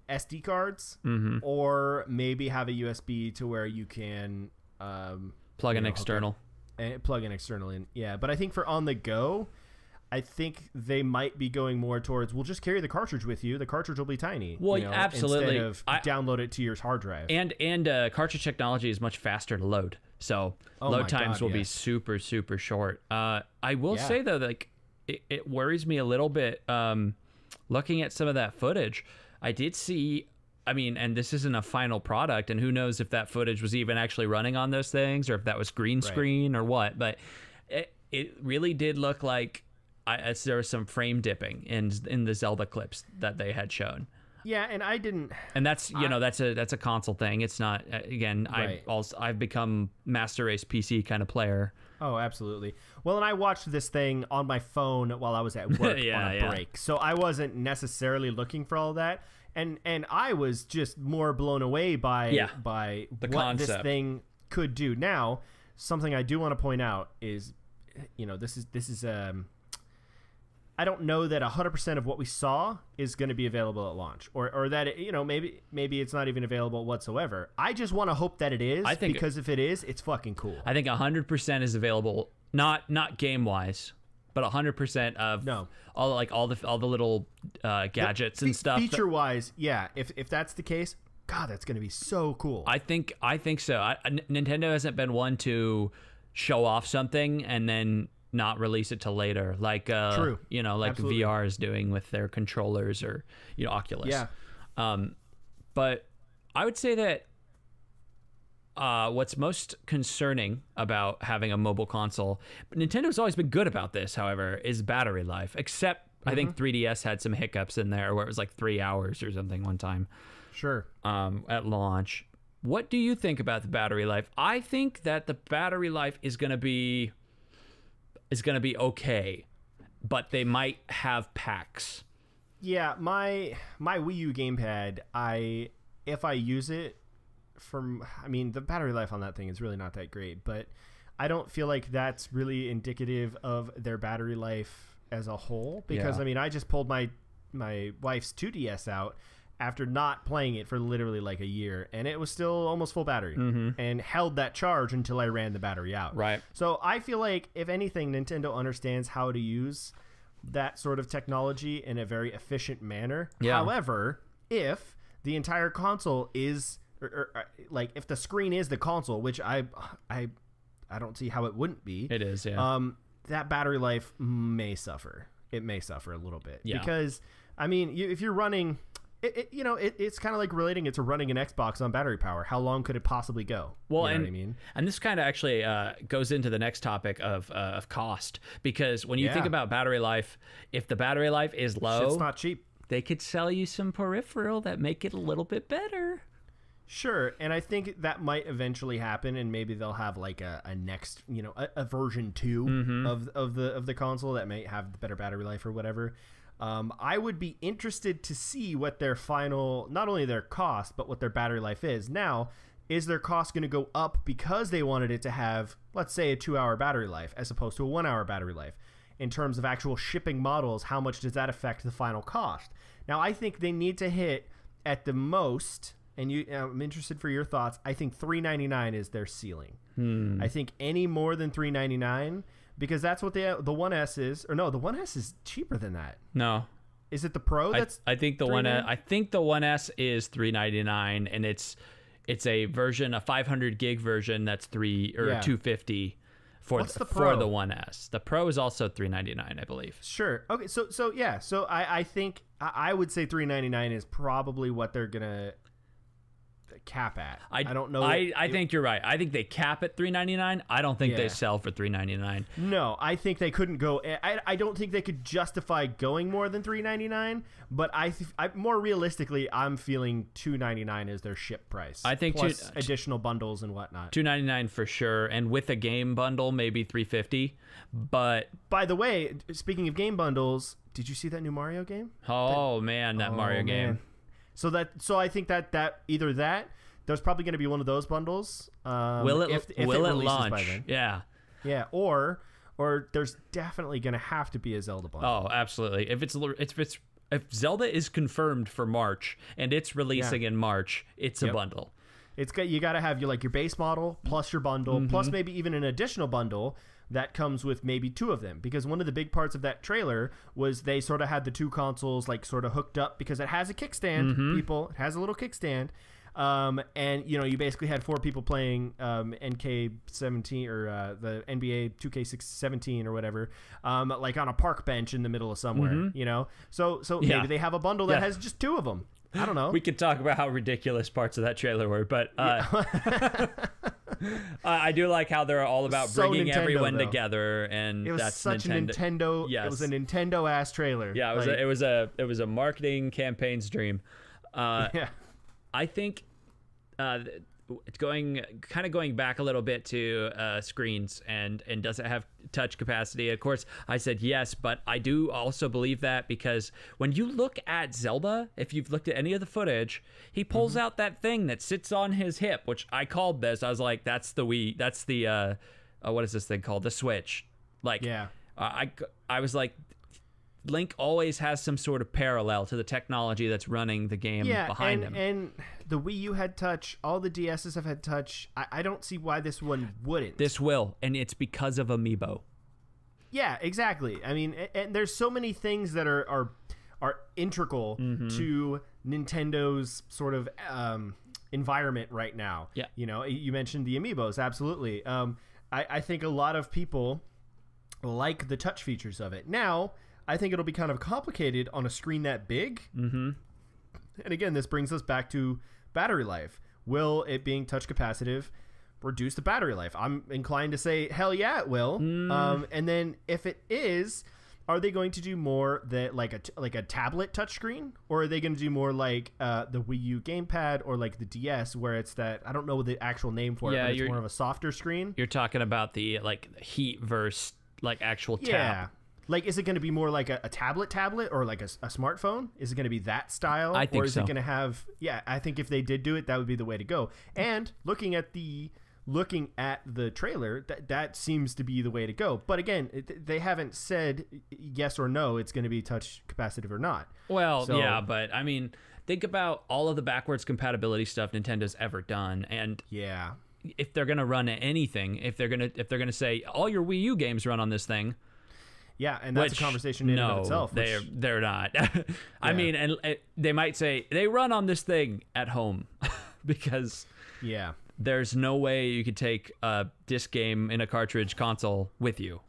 SD cards or maybe have a USB to where you can plug in external. Plug in external in. Yeah, but I think for on the go, I think they might be going more towards, we'll just carry the cartridge with you. The cartridge will be tiny. Well, absolutely. Instead of download it to your hard drive. And cartridge technology is much faster to load. So load times will be super, super short. I will say, though, like it worries me a little bit looking at some of that footage. I did see, I mean, and this isn't a final product, and who knows if that footage was even actually running on those things or if that was green screen or what. But it really did look like there was some frame dipping in the Zelda clips that they had shown. Yeah, and I didn't. And that's that's a console thing. It's not again. Right. I've become master race PC kind of player. Oh, absolutely. Well, and I watched this thing on my phone while I was at work on a break, so I wasn't necessarily looking for all that. And I was just more blown away by the what concept this thing could do. Now, something I do want to point out is, this is I don't know that 100% of what we saw is going to be available at launch, or that maybe it's not even available whatsoever. I just want to hope that it is, because if it is, it's fucking cool. I think 100% is available, not game wise, but 100% of all the little gadgets and stuff. Feature wise, yeah. If that's the case, God, that's going to be so cool. I think so. Nintendo hasn't been one to show off something and then not release it till later, like True. Like Absolutely. VR is doing with their controllers or Oculus. Yeah. But I would say that what's most concerning about having a mobile console, Nintendo's always been good about this, however, is battery life. Except I think 3DS had some hiccups in there where it was like 3 hours or something one time. Sure. At launch. What do you think about the battery life? I think that the battery life is going to be okay. but they might have packs. Yeah, my Wii U gamepad, if I use it the battery life on that thing is really not that great, but I don't feel like that's really indicative of their battery life as a whole, because I just pulled my wife's 2DS out after not playing it for literally like a year, and it was still almost full battery and held that charge until I ran the battery out. Right. So I feel like, if anything, Nintendo understands how to use that sort of technology in a very efficient manner. Yeah. However, if the entire console is like if the screen is the console, which I don't see how it wouldn't be. It is, yeah. That battery life may suffer. It may suffer a little bit, because if you're running it's kind of like relating it to running an Xbox on battery power. How long could it possibly go? Well, and this kind of actually goes into the next topic of cost, because when you think about battery life, if the battery life is low, it's not cheap. They could sell you some peripheral that make it a little bit better. Sure, and I think that might eventually happen, and maybe they'll have like a next, a version 2 of the console that may have the better battery life or whatever. I would be interested to see what their final, not only their cost, but what their battery life is. Now, is their cost going to go up because they wanted it to have, let's say, a 2-hour battery life as opposed to a 1-hour battery life? In terms of actual shipping models, how much does that affect the final cost? Now, I think they need to hit at the most, and I'm interested for your thoughts, I think $399 is their ceiling. I think any more than $399, because that's what the 1S is, or no, the 1S is cheaper than that. No. Is it the Pro that's I think the 1S is $399, and it's a version, a 500 gig version that's $250 for the 1S. The Pro is also $399, I believe. Sure. Okay, so yeah, so I think I would say $399 is probably what they're gonna cap at. I don't know. I think you're right. I think they cap at $399. I don't think they sell for $399. No, I think they couldn't go. I don't think they could justify going more than $399. But I more realistically, I'm feeling $299 is their ship price. I think plus additional bundles and whatnot. $299 for sure, and with a game bundle, maybe $350. But by the way, speaking of game bundles, did you see that new Mario game? Oh man, that Mario game. So I think that either that there's probably going to be one of those bundles. Will it launch? By then. Yeah. Or there's definitely going to have to be a Zelda bundle. Oh, absolutely. If Zelda is confirmed for March and it's releasing in March, it's a bundle. You got to have your base model plus your bundle plus maybe even an additional bundle that comes with maybe 2 of them, because one of the big parts of that trailer was they sort of had the 2 consoles sort of hooked up, because it has a kickstand. People, it has a little kickstand, and you basically had 4 people playing NK17 or the NBA 2K17 or whatever, on a park bench in the middle of somewhere. So maybe they have a bundle that has just 2 of them. I don't know. We could talk about how ridiculous parts of that trailer were, but I do like how they're all about bringing everyone together, and it was that's such Nintendo. a Nintendo. Yes. It was a Nintendo ass trailer. Yeah, it was a marketing campaign's dream. I think it's going back a little bit to screens and does it have touch capacity? Of course, I said yes, but I do also believe that, because when you look at Zelda, if you've looked at any of the footage, he pulls out that thing that sits on his hip, which I called this. I was like, that's the Wii. That's the what is this thing called? The Switch. I was like, Link always has some sort of parallel to the technology that's running the game behind him. And the Wii U had touch. All the DSs have had touch. I don't see why this one wouldn't. This will, and it's because of Amiibo. Yeah, exactly. I mean, and there's so many things that are integral to Nintendo's sort of environment right now. Yeah. You mentioned the Amiibos. Absolutely. I think a lot of people like the touch features of it. Now, I think it'll be kind of complicated on a screen that big. And again, this brings us back to battery life. Will it being touch capacitive reduce the battery life? I'm inclined to say, hell yeah, it will. And then if it is, are they going to do more that like a tablet touchscreen, or are they going to do more like the Wii U gamepad or like the DS, where it's that, I don't know the actual name for it, but it's more of a softer screen? You're talking about the heat versus actual tap. Like, is it going to be more like a tablet or like a smartphone? Is it going to be that style? I think or is so. it going to have? Yeah, I think if they did do it, that would be the way to go. And looking at the trailer, that seems to be the way to go. But again, they haven't said yes or no. It's going to be touch capacitive or not. Well, yeah, but I mean, think about all of the backwards compatibility stuff Nintendo's ever done, and yeah, if they're going to run anything, if they're going to say all your Wii U games run on this thing. Yeah, and that's a conversation in and of itself. They're not. I mean, and they might say they run on this thing at home because there's no way you could take a disc game in a cartridge console with you.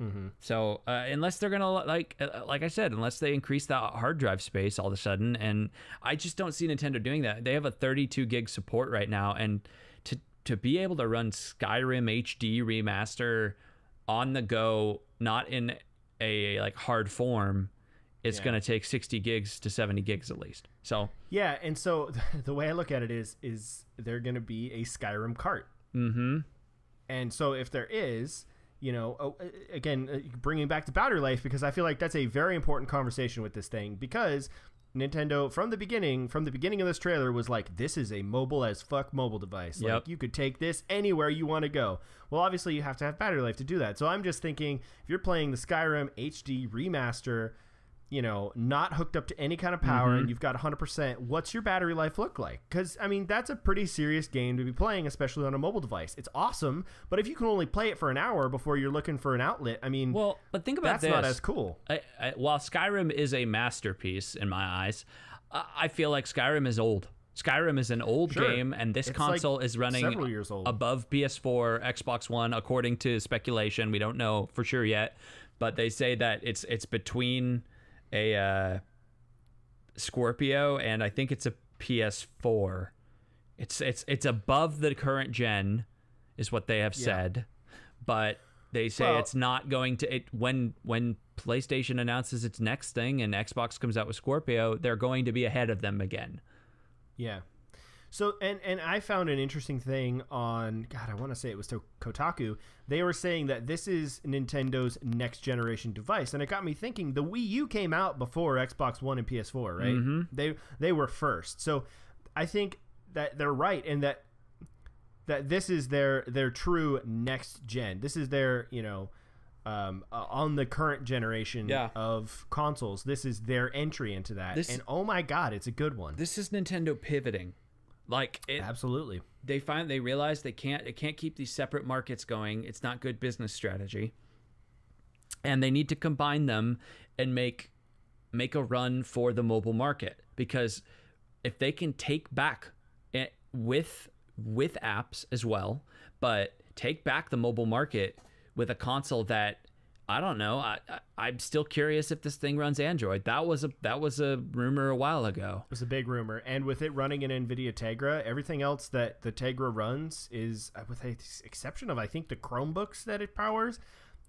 Mm-hmm. So unless they're gonna like I said, unless they increase that hard drive space all of a sudden, and I just don't see Nintendo doing that. They have a 32 gig support right now, and to be able to run Skyrim HD remaster on the go, not in a like hard form, it's going to take 60 gigs to 70 gigs at least. So yeah, and so the way I look at it is there going to be a Skyrim cart. Mm-hmm. And so if there is, again, bringing back to battery life, because I feel like that's a very important conversation with this thing, because Nintendo from the beginning of this trailer was like, this is a mobile as fuck mobile device. Yep. Like, you could take this anywhere you want to go. Well, obviously you have to have battery life to do that. So I'm just thinking, if you're playing the Skyrim HD remaster, not hooked up to any kind of power, and you've got 100%, what's your battery life look like? Because, I mean, that's a pretty serious game to be playing, especially on a mobile device. It's awesome, but if you can only play it for an hour before you're looking for an outlet, I mean, well, but think about that's this. Not as cool. While Skyrim is a masterpiece in my eyes, I feel like Skyrim is old. Skyrim is an old game, and this console is running several years old. Above PS4, Xbox One, according to speculation. We don't know for sure yet, but they say that it's between a Scorpio and I think it's a PS4. It's above the current gen, is what they have said, but they say it's not going to. When PlayStation announces its next thing and Xbox comes out with Scorpio, they're going to be ahead of them again. Yeah. So, and I found an interesting thing on, God, I want to say it was Kotaku. They were saying that this is Nintendo's next generation device. And it got me thinking, the Wii U came out before Xbox One and PS4, right? Mm-hmm. They were first. So I think that they're right in that this is their true next gen. This is their, on the current generation of consoles. This is their entry into that. And oh my God, it's a good one. This is Nintendo pivoting. Absolutely. They realize it can't keep these separate markets going. It's not good business strategy. And they need to combine them and make a run for the mobile market, because if they can take back it with apps as well, but take back the mobile market with a console that, I don't know. I'm still curious if this thing runs Android. That was a rumor a while ago. It was a big rumor, and with it running an NVIDIA Tegra, everything else that the Tegra runs is, with the exception of I think the Chromebooks that it powers,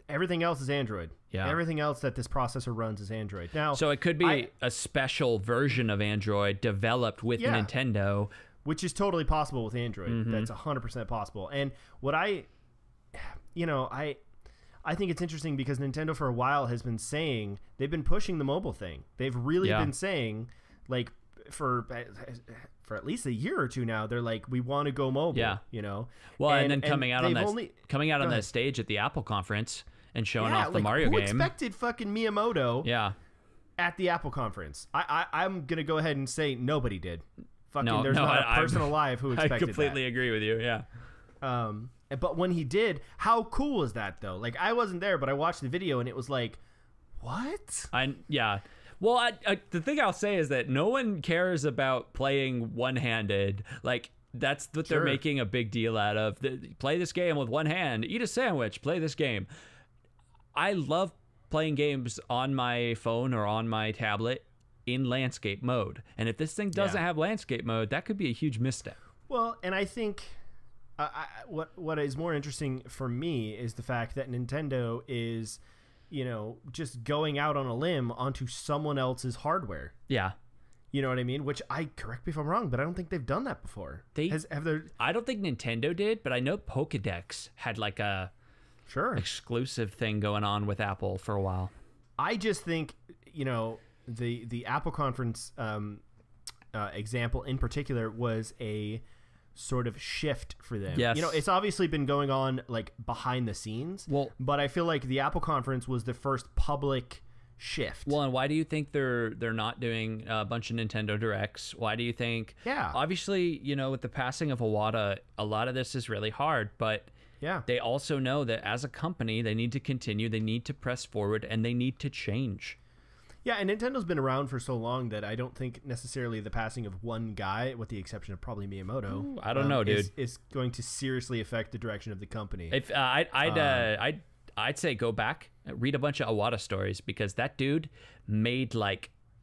everything else is Android. Yeah. Everything else that this processor runs is Android. Now, so it could be a special version of Android developed with Nintendo, which is totally possible with Android. Mm-hmm. That's 100% possible. And what I think it's interesting because Nintendo for a while has been saying, they've been pushing the mobile thing. They've really been saying, like, for at least a year or two now, they're like, we want to go mobile. Yeah. Well, and then coming out on that stage at the Apple conference and showing off the Mario game. Who expected fucking Miyamoto? Yeah. At the Apple conference, I'm gonna go ahead and say nobody did. There's not a person alive who expected that. I completely agree with you. Yeah. But when he did, how cool is that though? Like, I wasn't there, but I watched the video and it was like, what? Well, the thing I'll say is that no one cares about playing one-handed. Like, that's what they're making a big deal out of. Play this game with one hand. Eat a sandwich. Play this game. I love playing games on my phone or on my tablet in landscape mode. And if this thing doesn't have landscape mode, that could be a huge misstep. Well, and I think... what is more interesting for me is the fact that Nintendo is, just going out on a limb onto someone else's hardware. Yeah. You know what I mean? Which, correct me if I'm wrong, but I don't think they've done that before. I don't think Nintendo did, but I know Pokédex had like a exclusive thing going on with Apple for a while. I just think, the Apple conference example in particular was a sort of shift for them. Yes. It's obviously been going on like behind the scenes. Well, but I feel like the Apple conference was the first public shift. Well, and why do you think they're not doing a bunch of Nintendo Directs? Why do you think? Yeah. Obviously, with the passing of Iwata, a lot of this is really hard, but yeah, they also know that as a company, they need to continue, they need to press forward, and they need to change. Yeah, and Nintendo's been around for so long that I don't think necessarily the passing of one guy, with the exception of probably Miyamoto, Ooh, I don't know, dude, is going to seriously affect the direction of the company. If I'd say go back, read a bunch of Iwata stories, because that dude made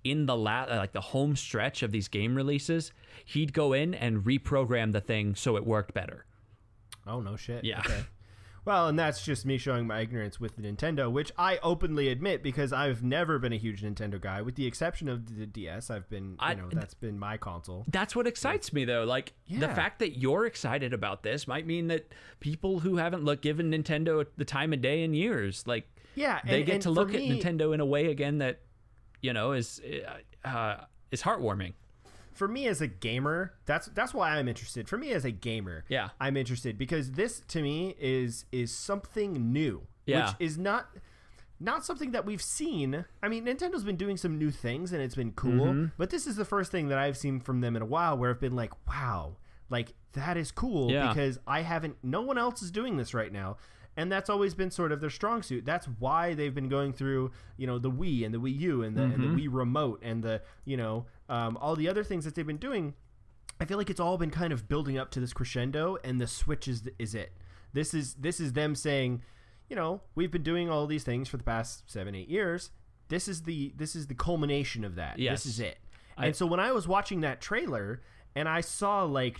in the the home stretch of these game releases, he'd go in and reprogram the thing so it worked better. Oh, no shit. Yeah. Okay. Well, and that's just me showing my ignorance with the Nintendo, which I openly admit because I've never been a huge Nintendo guy, with the exception of the DS. I've been, that's been my console. That's what excites me, though. The fact that you're excited about this might mean that people who haven't given Nintendo the time of day in years, they get to look at Nintendo in a way again that, is heartwarming. For me as a gamer, that's why I'm interested. For me as a gamer, yeah, I'm interested because this to me is something new, yeah, which is not something that we've seen. I mean, Nintendo's been doing some new things and it's been cool, but this is the first thing that I've seen from them in a while where I've been like, wow, that is cool, because no one else is doing this right now. And that's always been sort of their strong suit. That's why they've been going through, the Wii and the Wii U and the Wii Remote and the, all the other things that they've been doing. I feel like it's all been kind of building up to this crescendo, and the Switch is it. This is them saying, we've been doing all these things for the past 7-8 years. This is the culmination of that. Yes. This is it. And so when I was watching that trailer and I saw and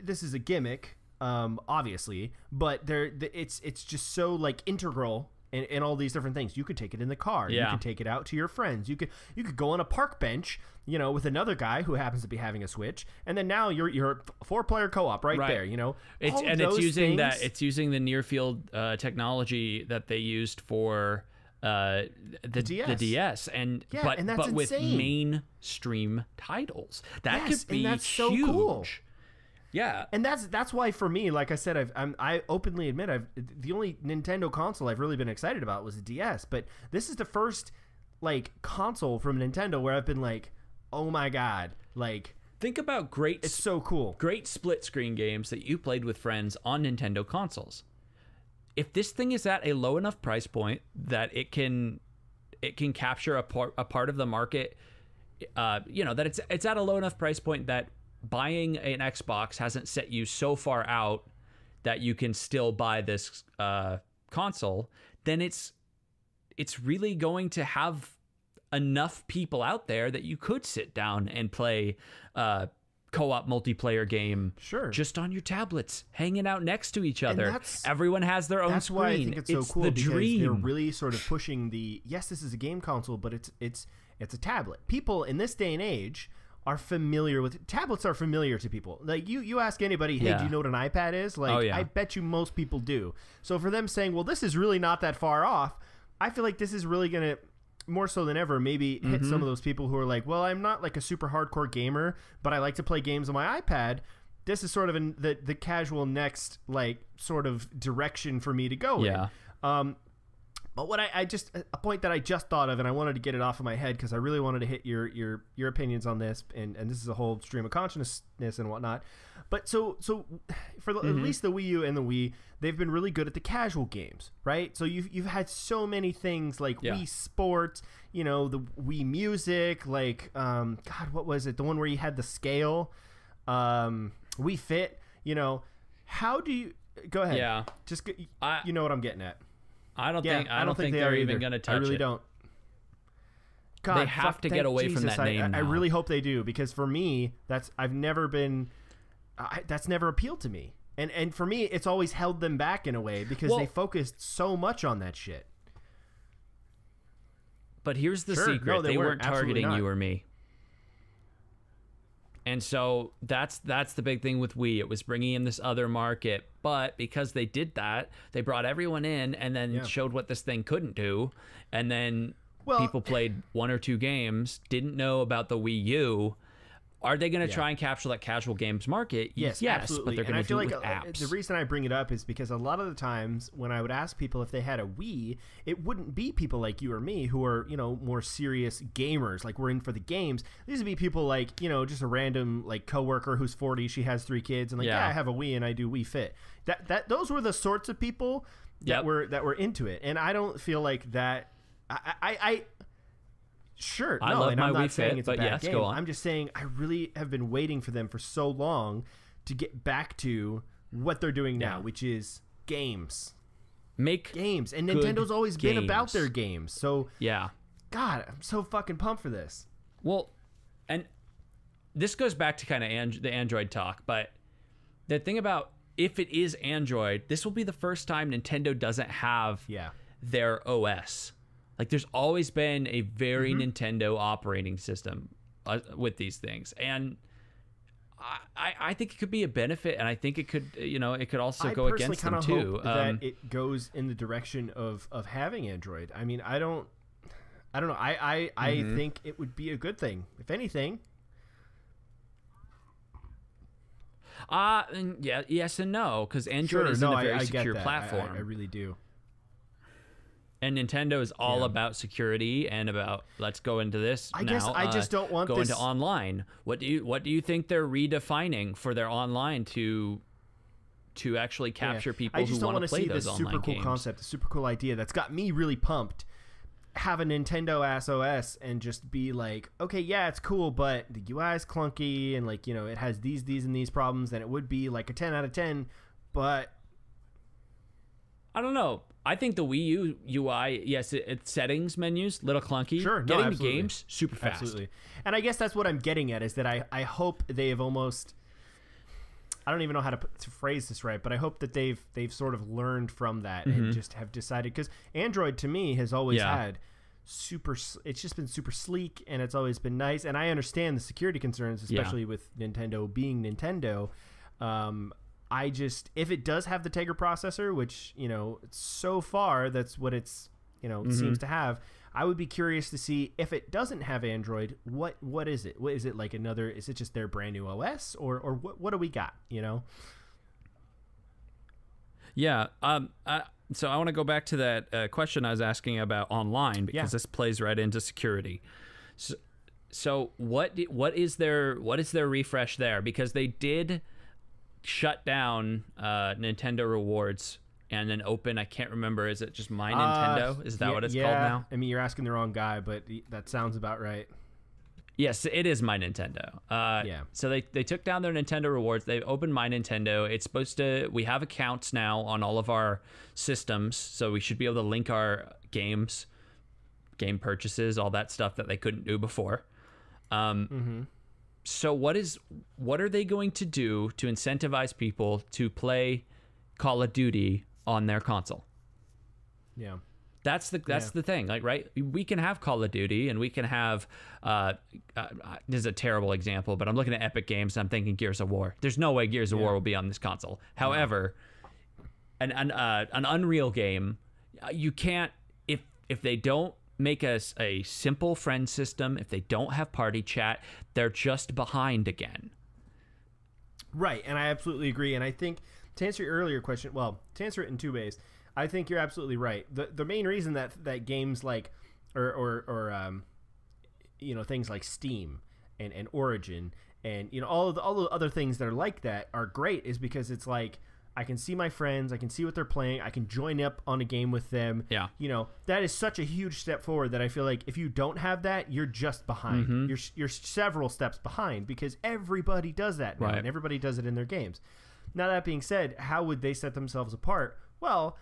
this is a gimmick, obviously, but it's just so integral in all these different things. You could take it in the car. Yeah. You can take it out to your friends. You could go on a park bench, with another guy who happens to be having a Switch, and then now you're a 4-player co-op right there. It's using the near field technology that they used for the DS, but with mainstream titles. That could be and that's so huge. Cool. Yeah, and that's why for me, like I said, I openly admit the only Nintendo console I've really been excited about was the DS, but this is the first console from Nintendo where I've been like, oh my god, think about it's so cool, great split screen games that you played with friends on Nintendo consoles. If this thing is at a low enough price point that it can capture a part of the market, that it's at a low enough price point that buying an Xbox hasn't set you so far out that you can still buy this console, then it's really going to have enough people out there that you could sit down and play co-op multiplayer game, just on your tablets, hanging out next to each other. Everyone has their own screen. That's why I think it's so cool, the because dream. They're really sort of pushing yes, this is a game console, but it's a tablet. People in this day and age are familiar with tablets. Are familiar to people. You ask anybody, hey, do you know what an iPad is? I bet you most people do. So for them saying, well, this is really not that far off, I feel like this is really gonna, more so than ever, maybe hit some of those people who are like, well, I'm not a super hardcore gamer, but I like to play games on my iPad. This is sort of the casual next sort of direction for me to go in. But what a point that I just thought of, and I wanted to get it off of my head because I really wanted to hit your opinions on this, and this is a whole stream of consciousness and whatnot. But so for at least the Wii U and the Wii, they've been really good at the casual games, right? So you've had so many things Wii Sports, the Wii Music, God, what was it? The one where you had the scale, Wii Fit. How do you go ahead? Yeah, just you know what I'm getting at. I don't think they're even going to touch it. I really don't. God, they have to get away from that name. I really hope they do, because for me, that's never appealed to me. And for me, it's always held them back in a way because they focused so much on that shit. But here's the secret. No, they weren't targeting you or me. And so that's the big thing with Wii. It was bringing in this other market, but because they did that, they brought everyone in and then showed what this thing couldn't do, and then people played 1 or 2 games, didn't know about the Wii U. Are they going to try and capture that casual games market? Yes, absolutely. But they're going to do it with like apps. The reason I bring it up is because a lot of the times when I would ask people if they had a Wii, it wouldn't be people like you or me who are, more serious gamers. Like, we're in for the games. These would be people like, just a random like coworker who's 40, she has 3 kids, and like, I have a Wii and I do Wii Fit. Those were the sorts of people that were into it, and I don't feel like that. Sure, I love my Wii Fit, but yes, go on. I'm just saying I really have been waiting for them for so long to get back to what they're doing now, which is games. Make games. And Nintendo's always been about their games. So, God, I'm so fucking pumped for this. Well, and this goes back to kind of the Android talk, but the thing about if it is Android, this will be the first time Nintendo doesn't have their OS. Like, there's always been a very Nintendo operating system with these things, and I think it could be a benefit, and I think it could, it could also go against them too. That it goes in the direction of having Android. I mean, I don't know. I think it would be a good thing, if anything. Yes and no, because Android isn't a very secure platform. I really do. And Nintendo is all about security and about let's go into this. I guess I just don't want go into online. What do you think they're redefining for their online to actually capture people who want to play those online games? I just don't want to see this super cool concept, a super cool idea that's got me really pumped. Have a Nintendo ass OS and just be like, okay, yeah, it's cool, but the UI is clunky and like it has these and these problems, and it would be like a 10 out of 10, but I don't know. I think the Wii U UI, yes, it's settings menus, little clunky. Sure, getting the games super fast. Absolutely. And I guess that's what I'm getting at, is that I hope they have almost, I don't even know how to phrase this right, but I hope that they've sort of learned from that and just have decided, because Android to me has always had it's just been super sleek, and it's always been nice, and I understand the security concerns, especially with Nintendo being Nintendo. If it does have the Tegra processor, which, so far that's what it's, seems to have, I would be curious to see if it doesn't have Android, what is it? What is it, like another, is it just their brand new OS, or what do we got, Yeah. So I want to go back to that question I was asking about online, because this plays right into security. So what is their refresh there? Because they did shut down Nintendo Rewards and then open, I can't remember, is it just My Nintendo? Is that what it's called now? I mean, you're asking the wrong guy, but that sounds about right. Yes, it is My Nintendo. So they took down their Nintendo Rewards. They opened My Nintendo. It's supposed to, we have accounts now on all of our systems, so we should be able to link our game purchases, all that stuff that they couldn't do before. So what are they going to do to incentivize people to play Call of Duty on their console? Yeah. That's the thing, like, right? We can have Call of Duty, and we can have this is a terrible example, but I'm looking at Epic Games and I'm thinking Gears of War. There's no way Gears of War will be on this console. However, an Unreal game, you can't, if they don't make us a simple friend system, if they don't have party chat, they're just behind again. Right, and I absolutely agree. And I think to answer your earlier question, well, to answer it in 2 ways, I think you're absolutely right. The main reason that games like or things like Steam and Origin and all the other things that are like that are great is because it's like, I can see my friends, I can see what they're playing, I can join up on a game with them. Yeah. That is such a huge step forward that I feel like if you don't have that, you're just behind. You're several steps behind, because everybody does that now, and everybody does it in their games. Now, that being said, how would they set themselves apart? Well,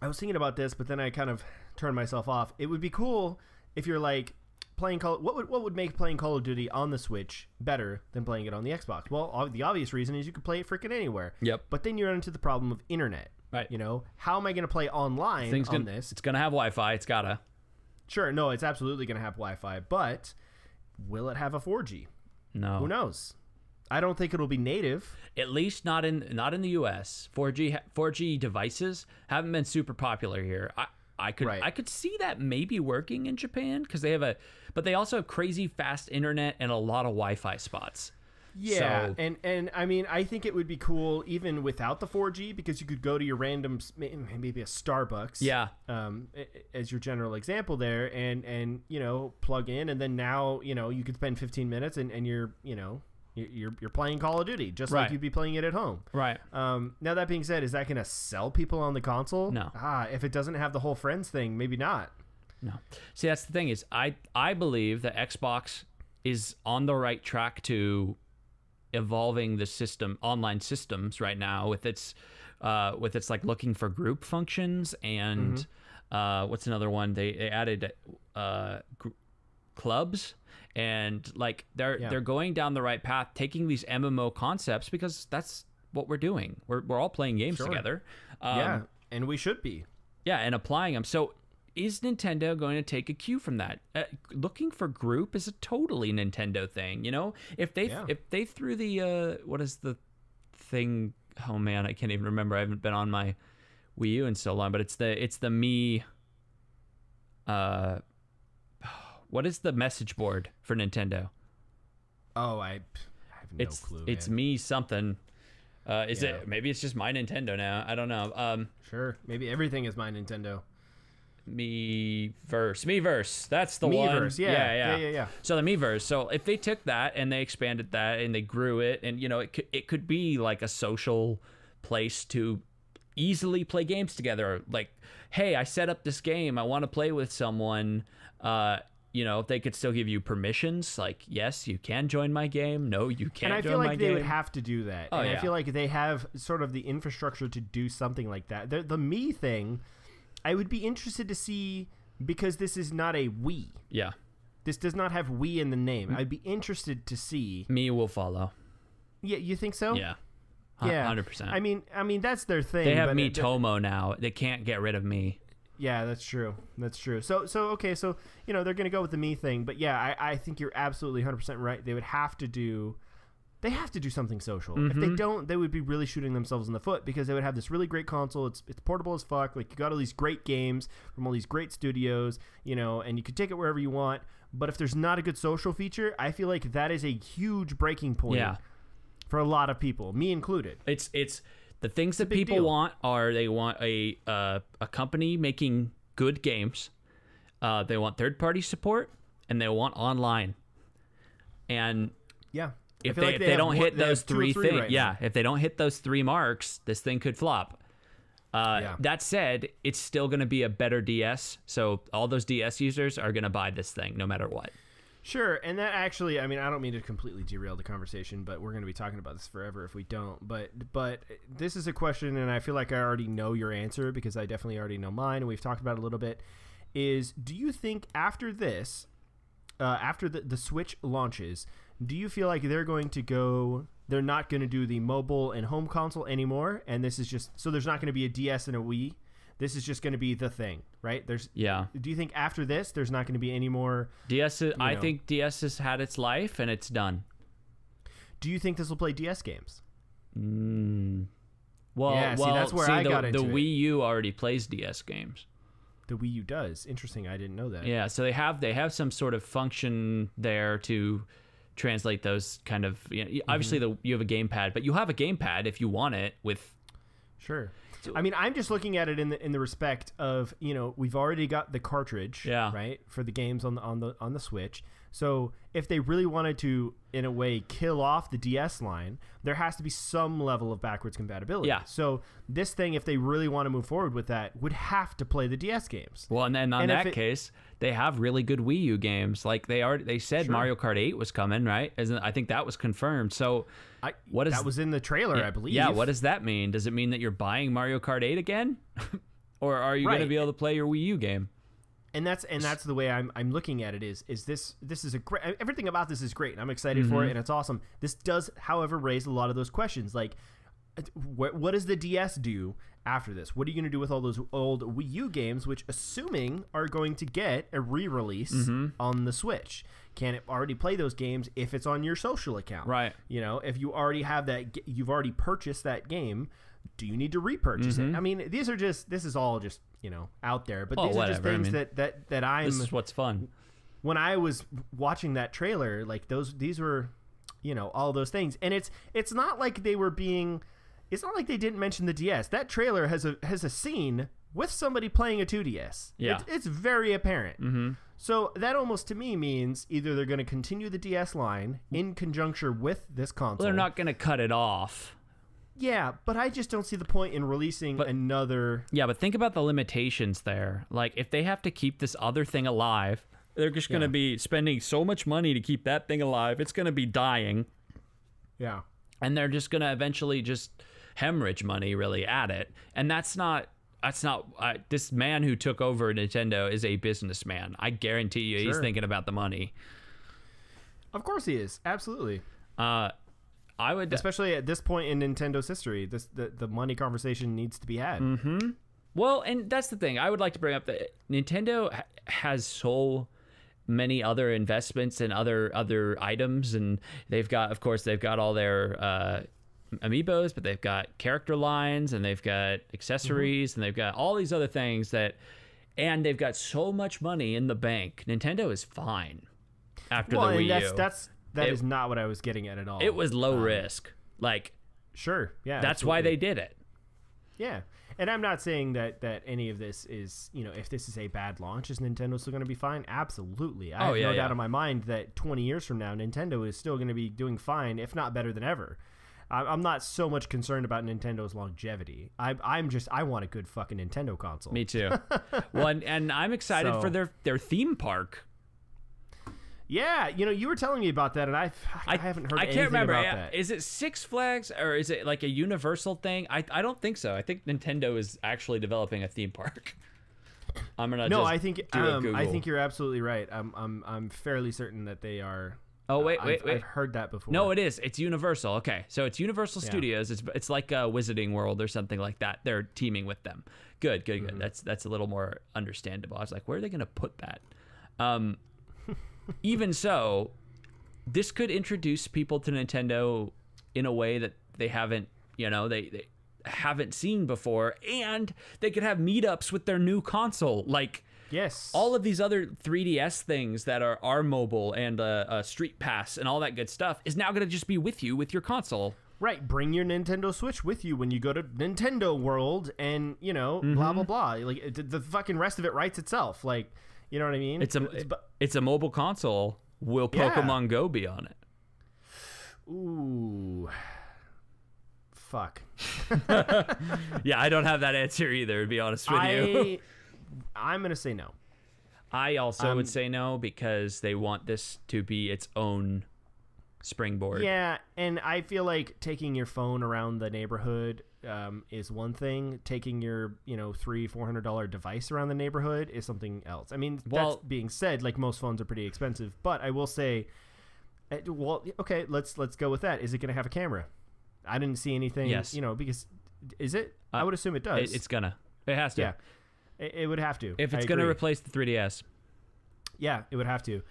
I was thinking about this, but then I kind of turned myself off. It would be cool if you're like playing what would make playing Call of Duty on the Switch better than playing it on the Xbox? Well, the obvious reason is you could play it freaking anywhere. Yep. But then you run into the problem of internet. Right. How am I going to play online on this? It's going to have Wi-Fi. It's gotta. Sure. No, it's absolutely going to have Wi-Fi, but will it have a 4G? No. Who knows? I don't think it'll be native. At least not in the US. 4G devices haven't been super popular here. I could see that maybe working in Japan because but they also have crazy fast internet and a lot of Wi-Fi spots. Yeah, so, and I mean, I think it would be cool even without the 4G because you could go to your random, maybe a Starbucks. Yeah. As your general example there, and plug in, and then now you could spend 15 minutes and you're playing Call of Duty just like you'd be playing it at home. Right. Now that being said, is that going to sell people on the console? No. If it doesn't have the whole friends thing, maybe not. No. See, that's the thing is I believe that Xbox is on the right track to evolving the online systems right now with its like looking for group functions and what's another one they added clubs. And like they're going down the right path, taking these MMO concepts because that's what we're doing. We're all playing games together. And we should be. Yeah, and applying them. So is Nintendo going to take a cue from that? Looking for group is a totally Nintendo thing. If they threw the what is the thing? Oh man, I can't even remember. I haven't been on my Wii U in so long, but it's the Me. What is the message board for Nintendo? Oh, I have no clue. It's Me something. Is it? Maybe it's just My Nintendo now. I don't know. Sure. Maybe everything is My Nintendo. Miiverse. That's the Miiverse, one. Yeah. So the Miiverse. So if they took that and they expanded that and they grew it, and it could be like a social place to easily play games together. Like, hey, I set up this game. I want to play with someone. If they could still give you permissions, like, yes, you can join my game. No, you can't join my game. And I feel like they would have to do that. Oh, I feel like they have sort of the infrastructure to do something like that. The Me thing, I would be interested to see because this is not a Wii. Yeah. This does not have Wii in the name. I'd be interested to see. Me will follow. Yeah, you think so? Yeah. Yeah. 100%. I mean that's their thing. They have Miitomo now. They can't get rid of Me. Yeah, that's true. So okay, so they're going to go with the Me thing, but yeah, I think you're absolutely 100% right. They would have to do something social. If they don't, they would be really shooting themselves in the foot because they would have this really great console. It's portable as fuck. Like you got all these great games from all these great studios, and you could take it wherever you want. But if there's not a good social feature, I feel like that is a huge breaking point for a lot of people, me included. It's the things that people want are they want a company making good games. They want third-party support, and they want online. And if they don't hit those three things, if they don't hit those three marks, this thing could flop. That said, it's still going to be a better DS, so all those DS users are going to buy this thing no matter what. Sure, and that actually, I mean, I don't mean to completely derail the conversation, but we're going to be talking about this forever if we don't. But this is a question, and I feel like I already know your answer because I definitely already know mine, and we've talked about it a little bit, is do you think after this, after the Switch launches, do you feel like they're not going to do the mobile and home console anymore, and this is just, so there's not going to be a DS and a Wii? This is just going to be the thing, right? Do you think after this, there's not going to be any more DS? I think DS has had its life and it's done. Do you think this will play DS games? Well, that's where I got into the it. Wii U already plays DS games. The Wii U does. Interesting. I didn't know that. Yeah, so they have some sort of function there to translate those kind of. Obviously, you have a gamepad, but you have a gamepad if you want it with. Sure. I mean, I'm just looking at it in the respect of we've already got the cartridge, right, for the games on the Switch. So if they really wanted to, in a way, kill off the DS line, there has to be some level of backwards compatibility. Yeah. So this thing, if they really want to move forward with that, would have to play the DS games. Well, and then in that case, they have really good Wii U games. Like they said Mario Kart 8 was coming, right? I think that was confirmed. So that was in the trailer, I believe. Yeah, what does that mean? Does it mean that you're buying Mario Kart 8 again? Or are you going to be able to play your Wii U game? And that's the way I'm looking at it is this is a great, everything about this is great and I'm excited for it and it's awesome. This does, however, raise a lot of those questions like, what does the DS do after this? What are you going to do with all those old Wii U games, which assuming are going to get a re-release on the Switch? Can it already play those games if it's on your social account? Right. You know, if you already have that, you've already purchased that game, do you need to repurchase it? I mean, this is all just, you know, out there, but these are just things that I'm... This is what's fun. When I was watching that trailer, like these were, you know, all those things. And it's not like they were being... It's not like they didn't mention the DS. That trailer has a scene with somebody playing a 2DS. Yeah. It's very apparent. So that almost to me means either they're going to continue the DS line in conjunction with this console. Well, they're not going to cut it off. Yeah, but I just don't see the point in releasing another... Yeah, but think about the limitations there. Like, if they have to keep this other thing alive, they're just going to be spending so much money to keep that thing alive. It's going to be dying. Yeah. And they're just going to eventually just hemorrhage money really at it. And that's not this man who took over Nintendo is a businessman. I guarantee you he's thinking about the money. Of course he is. Absolutely. I would, especially at this point in Nintendo's history, the money conversation needs to be had. Well, and that's the thing. I would like to bring up that Nintendo has so many other investments and other items, and they've got all their amiibos, but they've got character lines, and they've got accessories, and they've got all these other things and they've got so much money in the bank. Nintendo is fine after the Wii U. That is not what I was getting at all. It was low risk. Like, sure, yeah, that's why they did it. Yeah, and I'm not saying that any of this is, you know, if this is a bad launch, is Nintendo still going to be fine? Absolutely. I have no doubt in my mind that 20 years from now, Nintendo is still going to be doing fine, if not better than ever. I'm not so much concerned about Nintendo's longevity. I want a good fucking Nintendo console. Me too. Well, and I'm excited for their theme park. Yeah, you know, you were telling me about that, and I haven't heard anything about that. Is it Six Flags, or is it like a Universal thing? I don't think so. I think Nintendo is actually developing a theme park. I think you're absolutely right. I'm fairly certain that they are. Oh wait. I've heard that before. No, it is. It's Universal. Okay, so it's Universal Studios. It's like a Wizarding World or something like that. They're teaming with them. Good. That's a little more understandable. I was like, where are they going to put that? Even so, this could introduce people to Nintendo in a way that they haven't, you know, they haven't seen before, and they could have meetups with their new console. Like, yes, all of these other 3DS things that are mobile and Street Pass and all that good stuff is now going to just be with you with your console. Right, bring your Nintendo Switch with you when you go to Nintendo World, and you know, blah blah blah. Like the fucking rest of it writes itself. Like, you know what I mean? It's a mobile console. Will Pokemon Go be on it? Ooh. Fuck. Yeah, I don't have that answer either, to be honest with you. I'm going to say no. I also would say no, because they want this to be its own springboard. Yeah, and I feel like taking your phone around the neighborhood is one thing. Taking your, you know, $300-$400 device around the neighborhood is something else. I mean, that being said, like, most phones are pretty expensive, but I will say, well, okay, let's go with that. Is it going to have a camera? I didn't see anything. Yes. You know, because is it? I would assume it does. It has to. Yeah, it would have to. If it's going to replace the 3DS. Yeah, it would have to.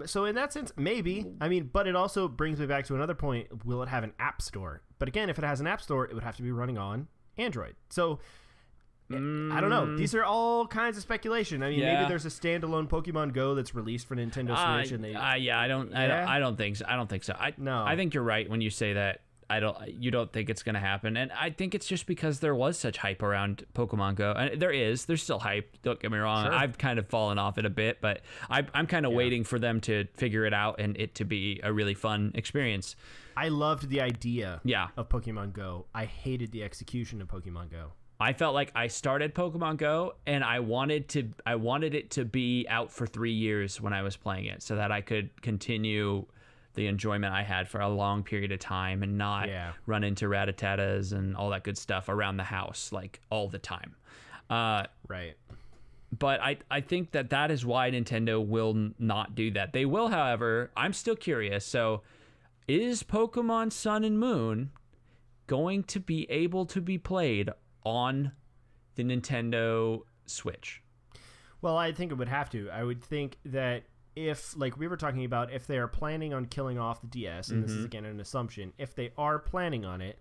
So in that sense, maybe. I mean, but it also brings me back to another point. Will it have an app store? But again, if it has an app store, it would have to be running on Android. So I don't know. These are all kinds of speculation. I mean, maybe there's a standalone Pokemon Go that's released for Nintendo Switch, and I don't think so. I think you're right when you say that. You don't think it's going to happen, and I think it's just because there was such hype around Pokemon Go, and there's still hype. Don't get me wrong. Sure. I've kind of fallen off it a bit, but I'm kind of waiting for them to figure it out and it to be a really fun experience. I loved the idea of Pokemon Go. I hated the execution of Pokemon Go. I felt like I started Pokemon Go, and I wanted it to be out for 3 years when I was playing it, so that I could continue the enjoyment I had for a long period of time and not run into rat-a-tatas and all that good stuff around the house, like, all the time. Right. But I think that is why Nintendo will not do that. They will, however, I'm still curious. So is Pokemon Sun and Moon going to be able to be played on the Nintendo Switch? Well, I think it would have to. I would think that if, like we were talking about, if they are planning on killing off the DS, and this is again an assumption, if they are planning on it,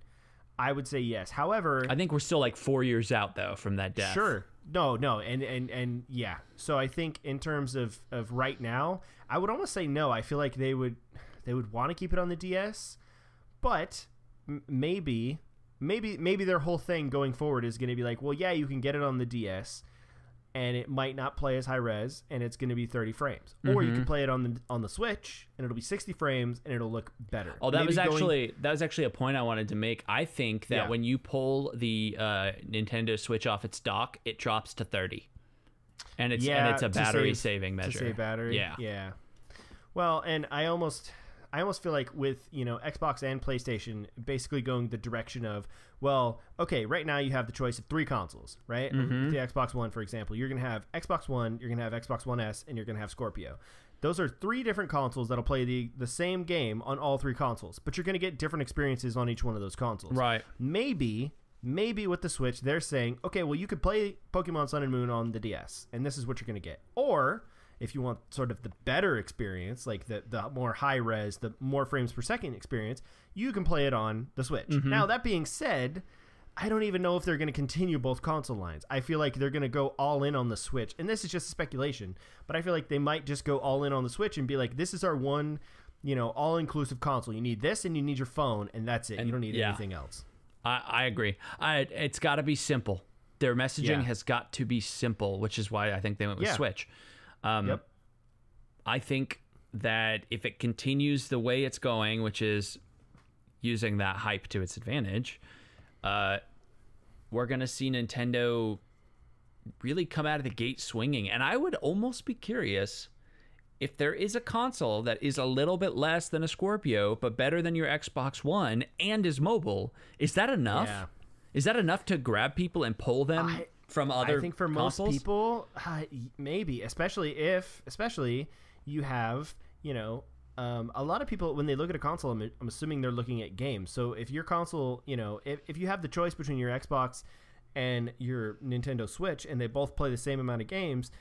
I would say yes. However, I think we're still like 4 years out though from that death. Sure. No, and yeah. So I think in terms of right now, I would almost say no. I feel like they would want to keep it on the DS, but maybe their whole thing going forward is going to be like, well, yeah, you can get it on the DS, and it might not play as high res, and it's going to be 30 frames. Or you can play it on the Switch, and it'll be 60 frames, and it'll look better. Oh, that was actually a point I wanted to make. I think that when you pull the Nintendo Switch off its dock, it drops to 30, and it's a battery saving measure. To save battery, yeah. Well, and I almost feel like with Xbox and PlayStation basically going the direction of, well, okay, right now you have the choice of 3 consoles, right? With the Xbox One, for example, you're going to have Xbox One, you're going to have Xbox One S, and you're going to have Scorpio. Those are 3 different consoles that'll play the same game on all 3 consoles, but you're going to get different experiences on each one of those consoles. Right. Maybe with the Switch, they're saying, okay, well, you could play Pokemon Sun and Moon on the DS, and this is what you're going to get. Or if you want sort of the better experience, like the more high res, the more frames per second experience, you can play it on the Switch. Now, that being said, I don't even know if they're going to continue both console lines. I feel like they're going to go all in on the Switch. And this is just speculation, but I feel like they might just go all in on the Switch and be like, this is our one, all-inclusive console. You need this and you need your phone, and that's it. And you don't need anything else. I agree. It's got to be simple. Their messaging has got to be simple, which is why I think they went with Switch. I think that if it continues the way it's going, which is using that hype to its advantage, we're going to see Nintendo really come out of the gate swinging. And I would almost be curious if there is a console that is a little bit less than a Scorpio, but better than your Xbox One and is mobile. Is that enough? Yeah. Is that enough to grab people and pull them from other consoles? I think for most people, maybe, especially you have, a lot of people, when they look at a console, I'm assuming they're looking at games. So if your console, if you have the choice between your Xbox and your Nintendo Switch, and they both play the same amount of games,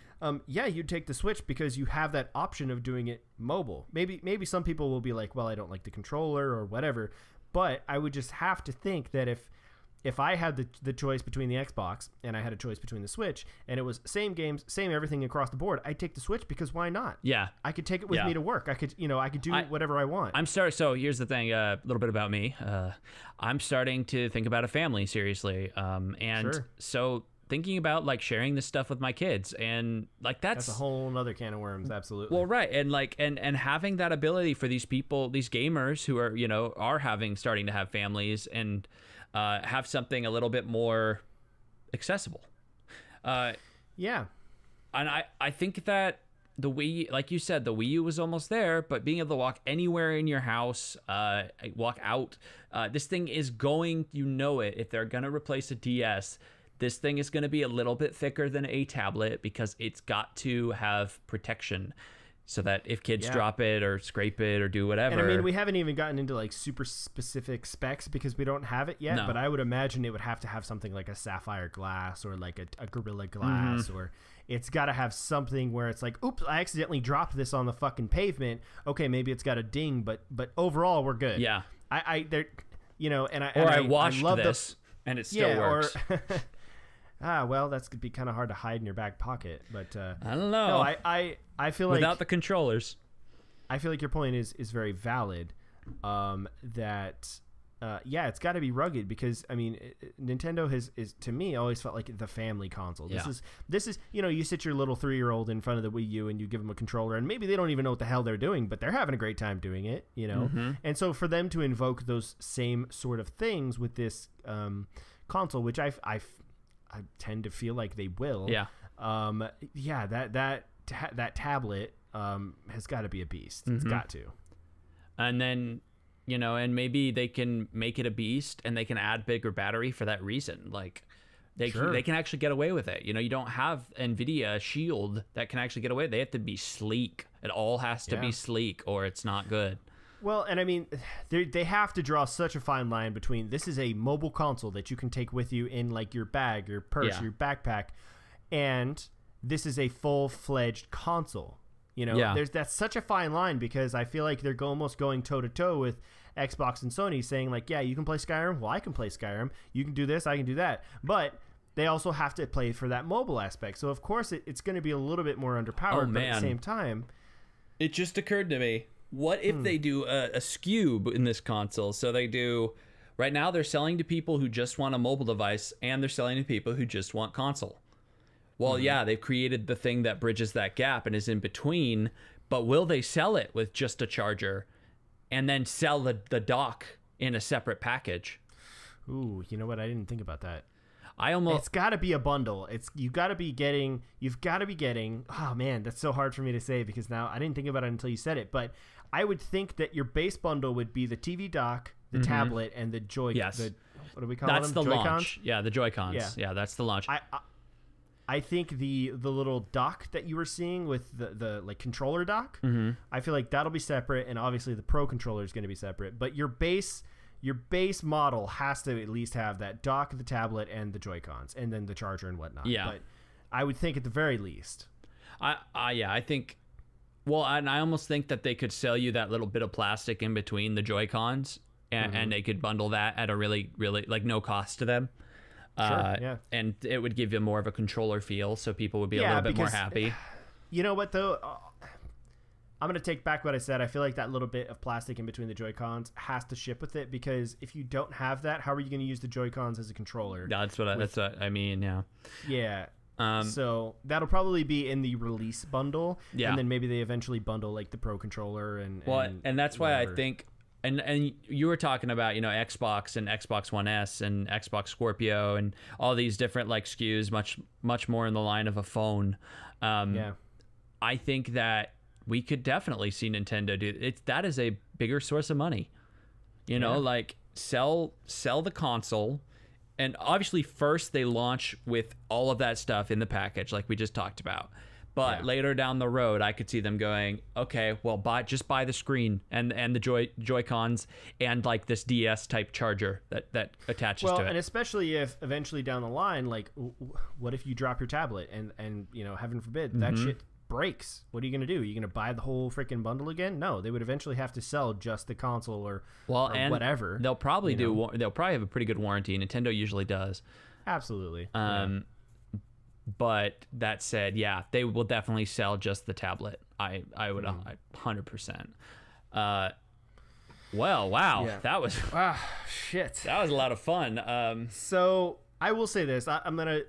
you'd take the Switch because you have that option of doing it mobile. Maybe some people will be like, well, I don't like the controller or whatever, but I would just have to think that if I had the choice between the Xbox and I had a choice between the Switch, and it was same games, same everything across the board, I'd take the Switch because why not? Yeah. I could take it with me to work. I could do whatever I want. So here's the thing, a little bit about me. I'm starting to think about a family seriously. So thinking about like sharing this stuff with my kids, and like that's a whole nother can of worms. Absolutely. Well, right. And like, and having that ability for these people, these gamers who are starting to have families and have something a little bit more accessible. And I think that the Wii, like you said, the Wii U was almost there, but being able to walk anywhere in your house, walk out, this thing is going, if they're going to replace a DS, this thing is going to be a little bit thicker than a tablet because it's got to have protection. So that if kids drop it or scrape it or do whatever. And I mean, we haven't even gotten into like super specific specs because we don't have it yet. No. But I would imagine it would have to have something like a sapphire glass or like a Gorilla Glass, or it's got to have something where it's like, oops, I accidentally dropped this on the fucking pavement. Okay, maybe it's got a ding, but overall we're good. Yeah. I washed this and it still works. Well, that's could be kind of hard to hide in your back pocket, but I don't know. No, I feel like without the controllers, I feel like your point is very valid. That it's got to be rugged because I mean, Nintendo is to me always felt like the family console. This is you sit your little 3-year-old in front of the Wii U and you give them a controller, and maybe they don't even know what the hell they're doing, but they're having a great time doing it. And so for them to invoke those same sort of things with this console, which I tend to feel like they will. That tablet has got to be a beast. It's got to. And then, and maybe they can make it a beast and they can add bigger battery for that reason. Like they can actually get away with it. You don't have NVIDIA Shield that can actually get away. They have to be sleek. It all has to be sleek or it's not good. Well, and I mean, they have to draw such a fine line between this is a mobile console that you can take with you in like your bag, your purse, your backpack, and this is a full-fledged console. You know, that's such a fine line because I feel like they're almost going toe-to-toe with Xbox and Sony saying like, yeah, you can play Skyrim. Well, I can play Skyrim. You can do this. I can do that. But they also have to play for that mobile aspect. So, of course, it's going to be a little bit more underpowered. But at the same time... It just occurred to me, what if they do a SKU in this console? So they do... Right now, they're selling to people who just want a mobile device, and they're selling to people who just want console. Well, yeah, they've created the thing that bridges that gap and is in between, but will they sell it with just a charger and then sell the dock in a separate package? Ooh, you know what? I didn't think about that. It's got to be a bundle. You've got to be getting, oh man, that's so hard for me to say because now I didn't think about it until you said it, but I would think that your base bundle would be the TV dock, the tablet, and the Joy. Yes. What do we call them? That's the Joy-Cons? launch. Yeah, the Joy-Cons. Yeah, that's the launch. I think the little dock that you were seeing with the like controller dock, I feel like that'll be separate, and obviously the Pro controller is going to be separate. But your base model has to at least have that dock, the tablet, and the Joy-Cons, and then the charger and whatnot. Yeah. But I would think at the very least. I think. Well, and I almost think that they could sell you that little bit of plastic in between the Joy-Cons, and they could bundle that at a really, really like no cost to them. Sure, yeah. And it would give you more of a controller feel, so people would be a little bit more happy. You know what, though? I'm going to take back what I said. I feel like that little bit of plastic in between the Joy-Cons has to ship with it, because if you don't have that, how are you going to use the Joy-Cons as a controller? That's what I mean, yeah. Yeah. So that'll probably be in the release bundle, and then maybe they eventually bundle like the Pro controller and that's why I think, and you were talking about, you know, Xbox and Xbox One S and Xbox Scorpio and all these different like SKUs, much more in the line of a phone. I think that we could definitely see Nintendo do it. That is a bigger source of money, you know, like sell the console. And obviously, first they launch with all of that stuff in the package, like we just talked about. But later down the road, I could see them going, okay, well, just buy the screen and the Joy-Cons and like this DS type charger that attaches to it. And especially if eventually down the line, like, what if you drop your tablet and you know, heaven forbid, that shit breaks? What are you going to do? Are you going to buy the whole freaking bundle again? No, they would eventually have to sell just the console or whatever. They'll probably they'll probably have a pretty good warranty. Nintendo usually does. Absolutely. But that said, yeah, they will definitely sell just the tablet. I would 100%. Well, wow, that was shit. That was a lot of fun. So I will say this.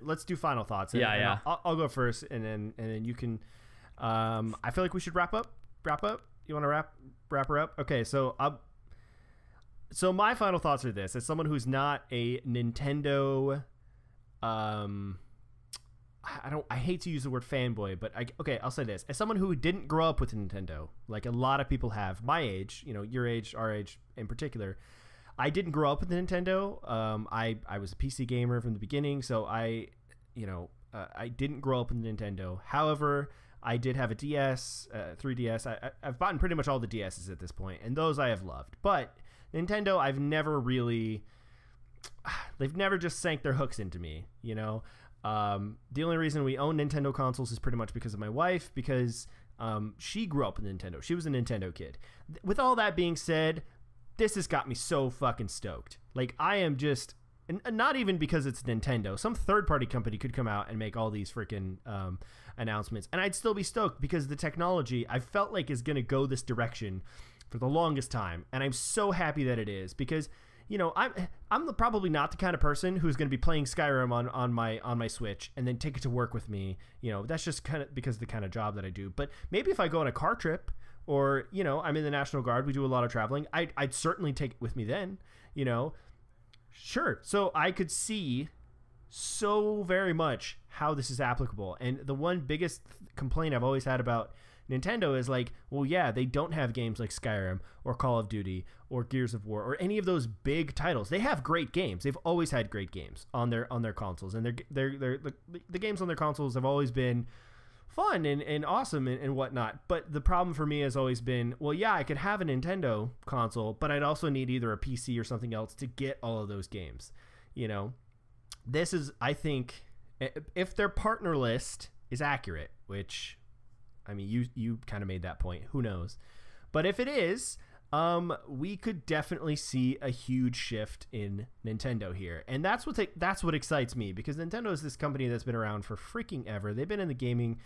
Let's do final thoughts. I'll go first, and then you can. I feel like we should wrap up. You want to wrap her up? Okay, so my final thoughts are this: as someone who's not a Nintendo, I hate to use the word fanboy, but I'll say this: as someone who didn't grow up with Nintendo, like a lot of people have, my age, you know, your age, our age in particular, I didn't grow up with Nintendo. I was a PC gamer from the beginning, so I didn't grow up with Nintendo. However, I did have a DS, 3DS. I've bought pretty much all the DSs at this point, and those I have loved. But Nintendo, they've never just sank their hooks into me, you know? The only reason we own Nintendo consoles is pretty much because of my wife, because she grew up with Nintendo. She was a Nintendo kid. With all that being said, this has got me so fucking stoked. Like, I am just... And not even because it's Nintendo. Some third-party company could come out and make all these freaking announcements, and I'd still be stoked because the technology, I felt like, is going to go this direction for the longest time, and I'm so happy that it is, because, you know, I'm probably not the kind of person who's going to be playing Skyrim on my Switch and then take it to work with me. You know, that's just kind of because of the kind of job that I do. But maybe if I go on a car trip, or, you know, I'm in the National Guard, we do a lot of traveling, I'd certainly take it with me then, you know. Sure. So I could see so very much how this is applicable. And the one biggest complaint I've always had about Nintendo is like, well, yeah, they don't have games like Skyrim or Call of Duty or Gears of War or any of those big titles. They have great games. They've always had great games on their consoles, and the games on their consoles have always been fun and awesome and whatnot. But the problem for me has always been, well, yeah, I could have a Nintendo console, but I'd also need either a PC or something else to get all of those games. You know, this is, I think, if their partner list is accurate, which, I mean, you kind of made that point. Who knows? But if it is, we could definitely see a huge shift in Nintendo here. And that's what excites me, because Nintendo is this company that's been around for freaking ever. They've been in the gaming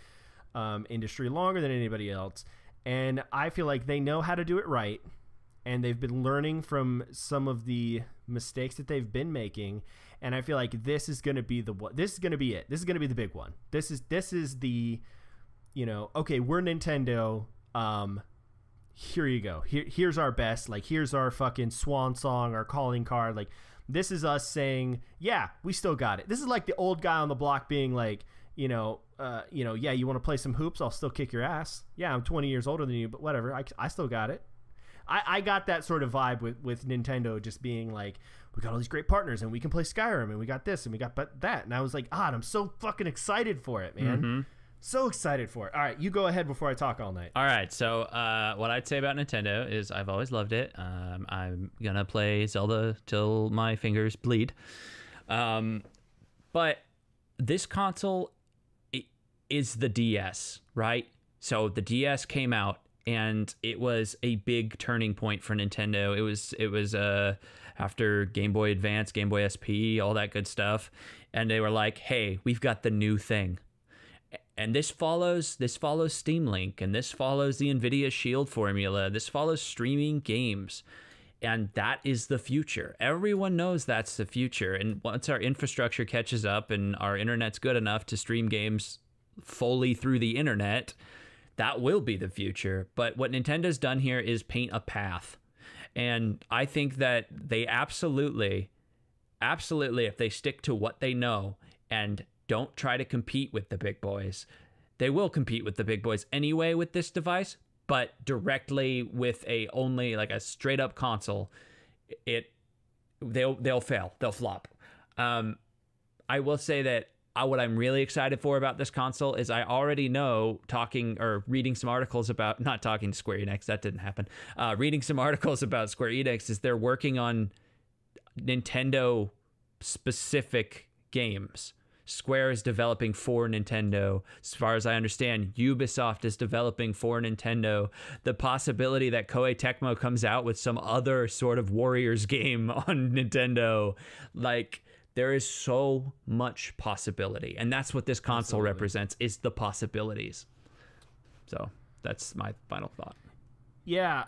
industry longer than anybody else. And I feel like they know how to do it right. And they've been learning from some of the mistakes that they've been making. And I feel like this is going to be this is going to be it. This is going to be the big one. This is the, you know, okay, we're Nintendo. Here you go. Here's our best. Like, here's our fucking swan song, our calling card. Like, this is us saying, yeah, we still got it. This is like the old guy on the block being like, yeah, you want to play some hoops? I'll still kick your ass. Yeah, I'm 20 years older than you, but whatever. I still got it. I got that sort of vibe with Nintendo just being like, we got all these great partners and we can play Skyrim and we got this and we got that. And I was like, I'm so fucking excited for it, man. Mm-hmm. So excited for it. All right, you go ahead before I talk all night. All right, so what I'd say about Nintendo is I've always loved it. I'm going to play Zelda till my fingers bleed. But this console is the DS, right? So the DS came out, and it was a big turning point for Nintendo. It was after Game Boy Advance, Game Boy SP, all that good stuff. And they were like, hey, we've got the new thing. And this follows Steam Link, and this follows the NVIDIA Shield formula. This follows streaming games. And that is the future. Everyone knows that's the future. And once our infrastructure catches up and our internet's good enough to stream games fully through the internet, that will be the future. But what Nintendo's done here is paint a path. And I think that they absolutely, if they stick to what they know and don't try to compete with the big boys, they will compete with the big boys anyway with this device, but directly with only a straight up console, they'll fail. They'll flop. I will say that what I'm really excited for about this console is I already know, reading some articles about, not talking to Square Enix, that didn't happen. Reading some articles about Square Enix is they're working on Nintendo specific games. Square is developing for Nintendo. As far as I understand, Ubisoft is developing for Nintendo. The possibility that Koei Tecmo comes out with some other sort of Warriors game on Nintendo, there is so much possibility. And that's what this console represents, is the possibilities. So that's my final thought. Yeah,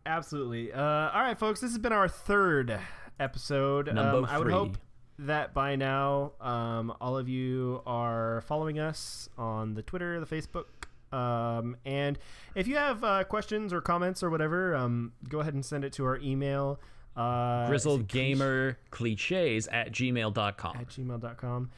absolutely. All right, folks, this has been our third episode. Number 3. I would hope that by now all of you are following us on the Twitter, the Facebook, and if you have questions or comments or whatever, go ahead and send it to our email, grizzledgamer@gmail.com.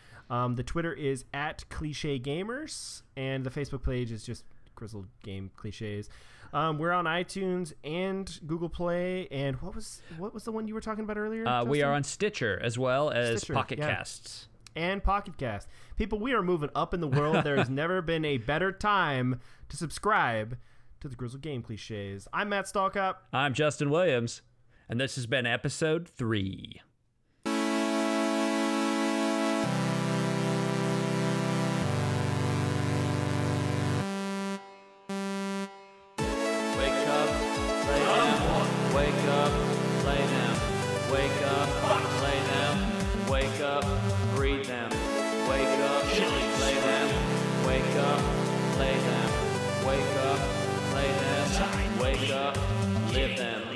The Twitter is @ClichéGamers, and the Facebook page is just Grizzled Game Cliches. We're on iTunes and Google Play, and what was the one you were talking about earlier? We are on Stitcher as well as Pocket Casts. And Pocket Cast. People, we are moving up in the world. There has never been a better time to subscribe to the Grizzled Game Cliches. I'm Matt Stalkop. I'm Justin Williams, and this has been episode 3. Live them.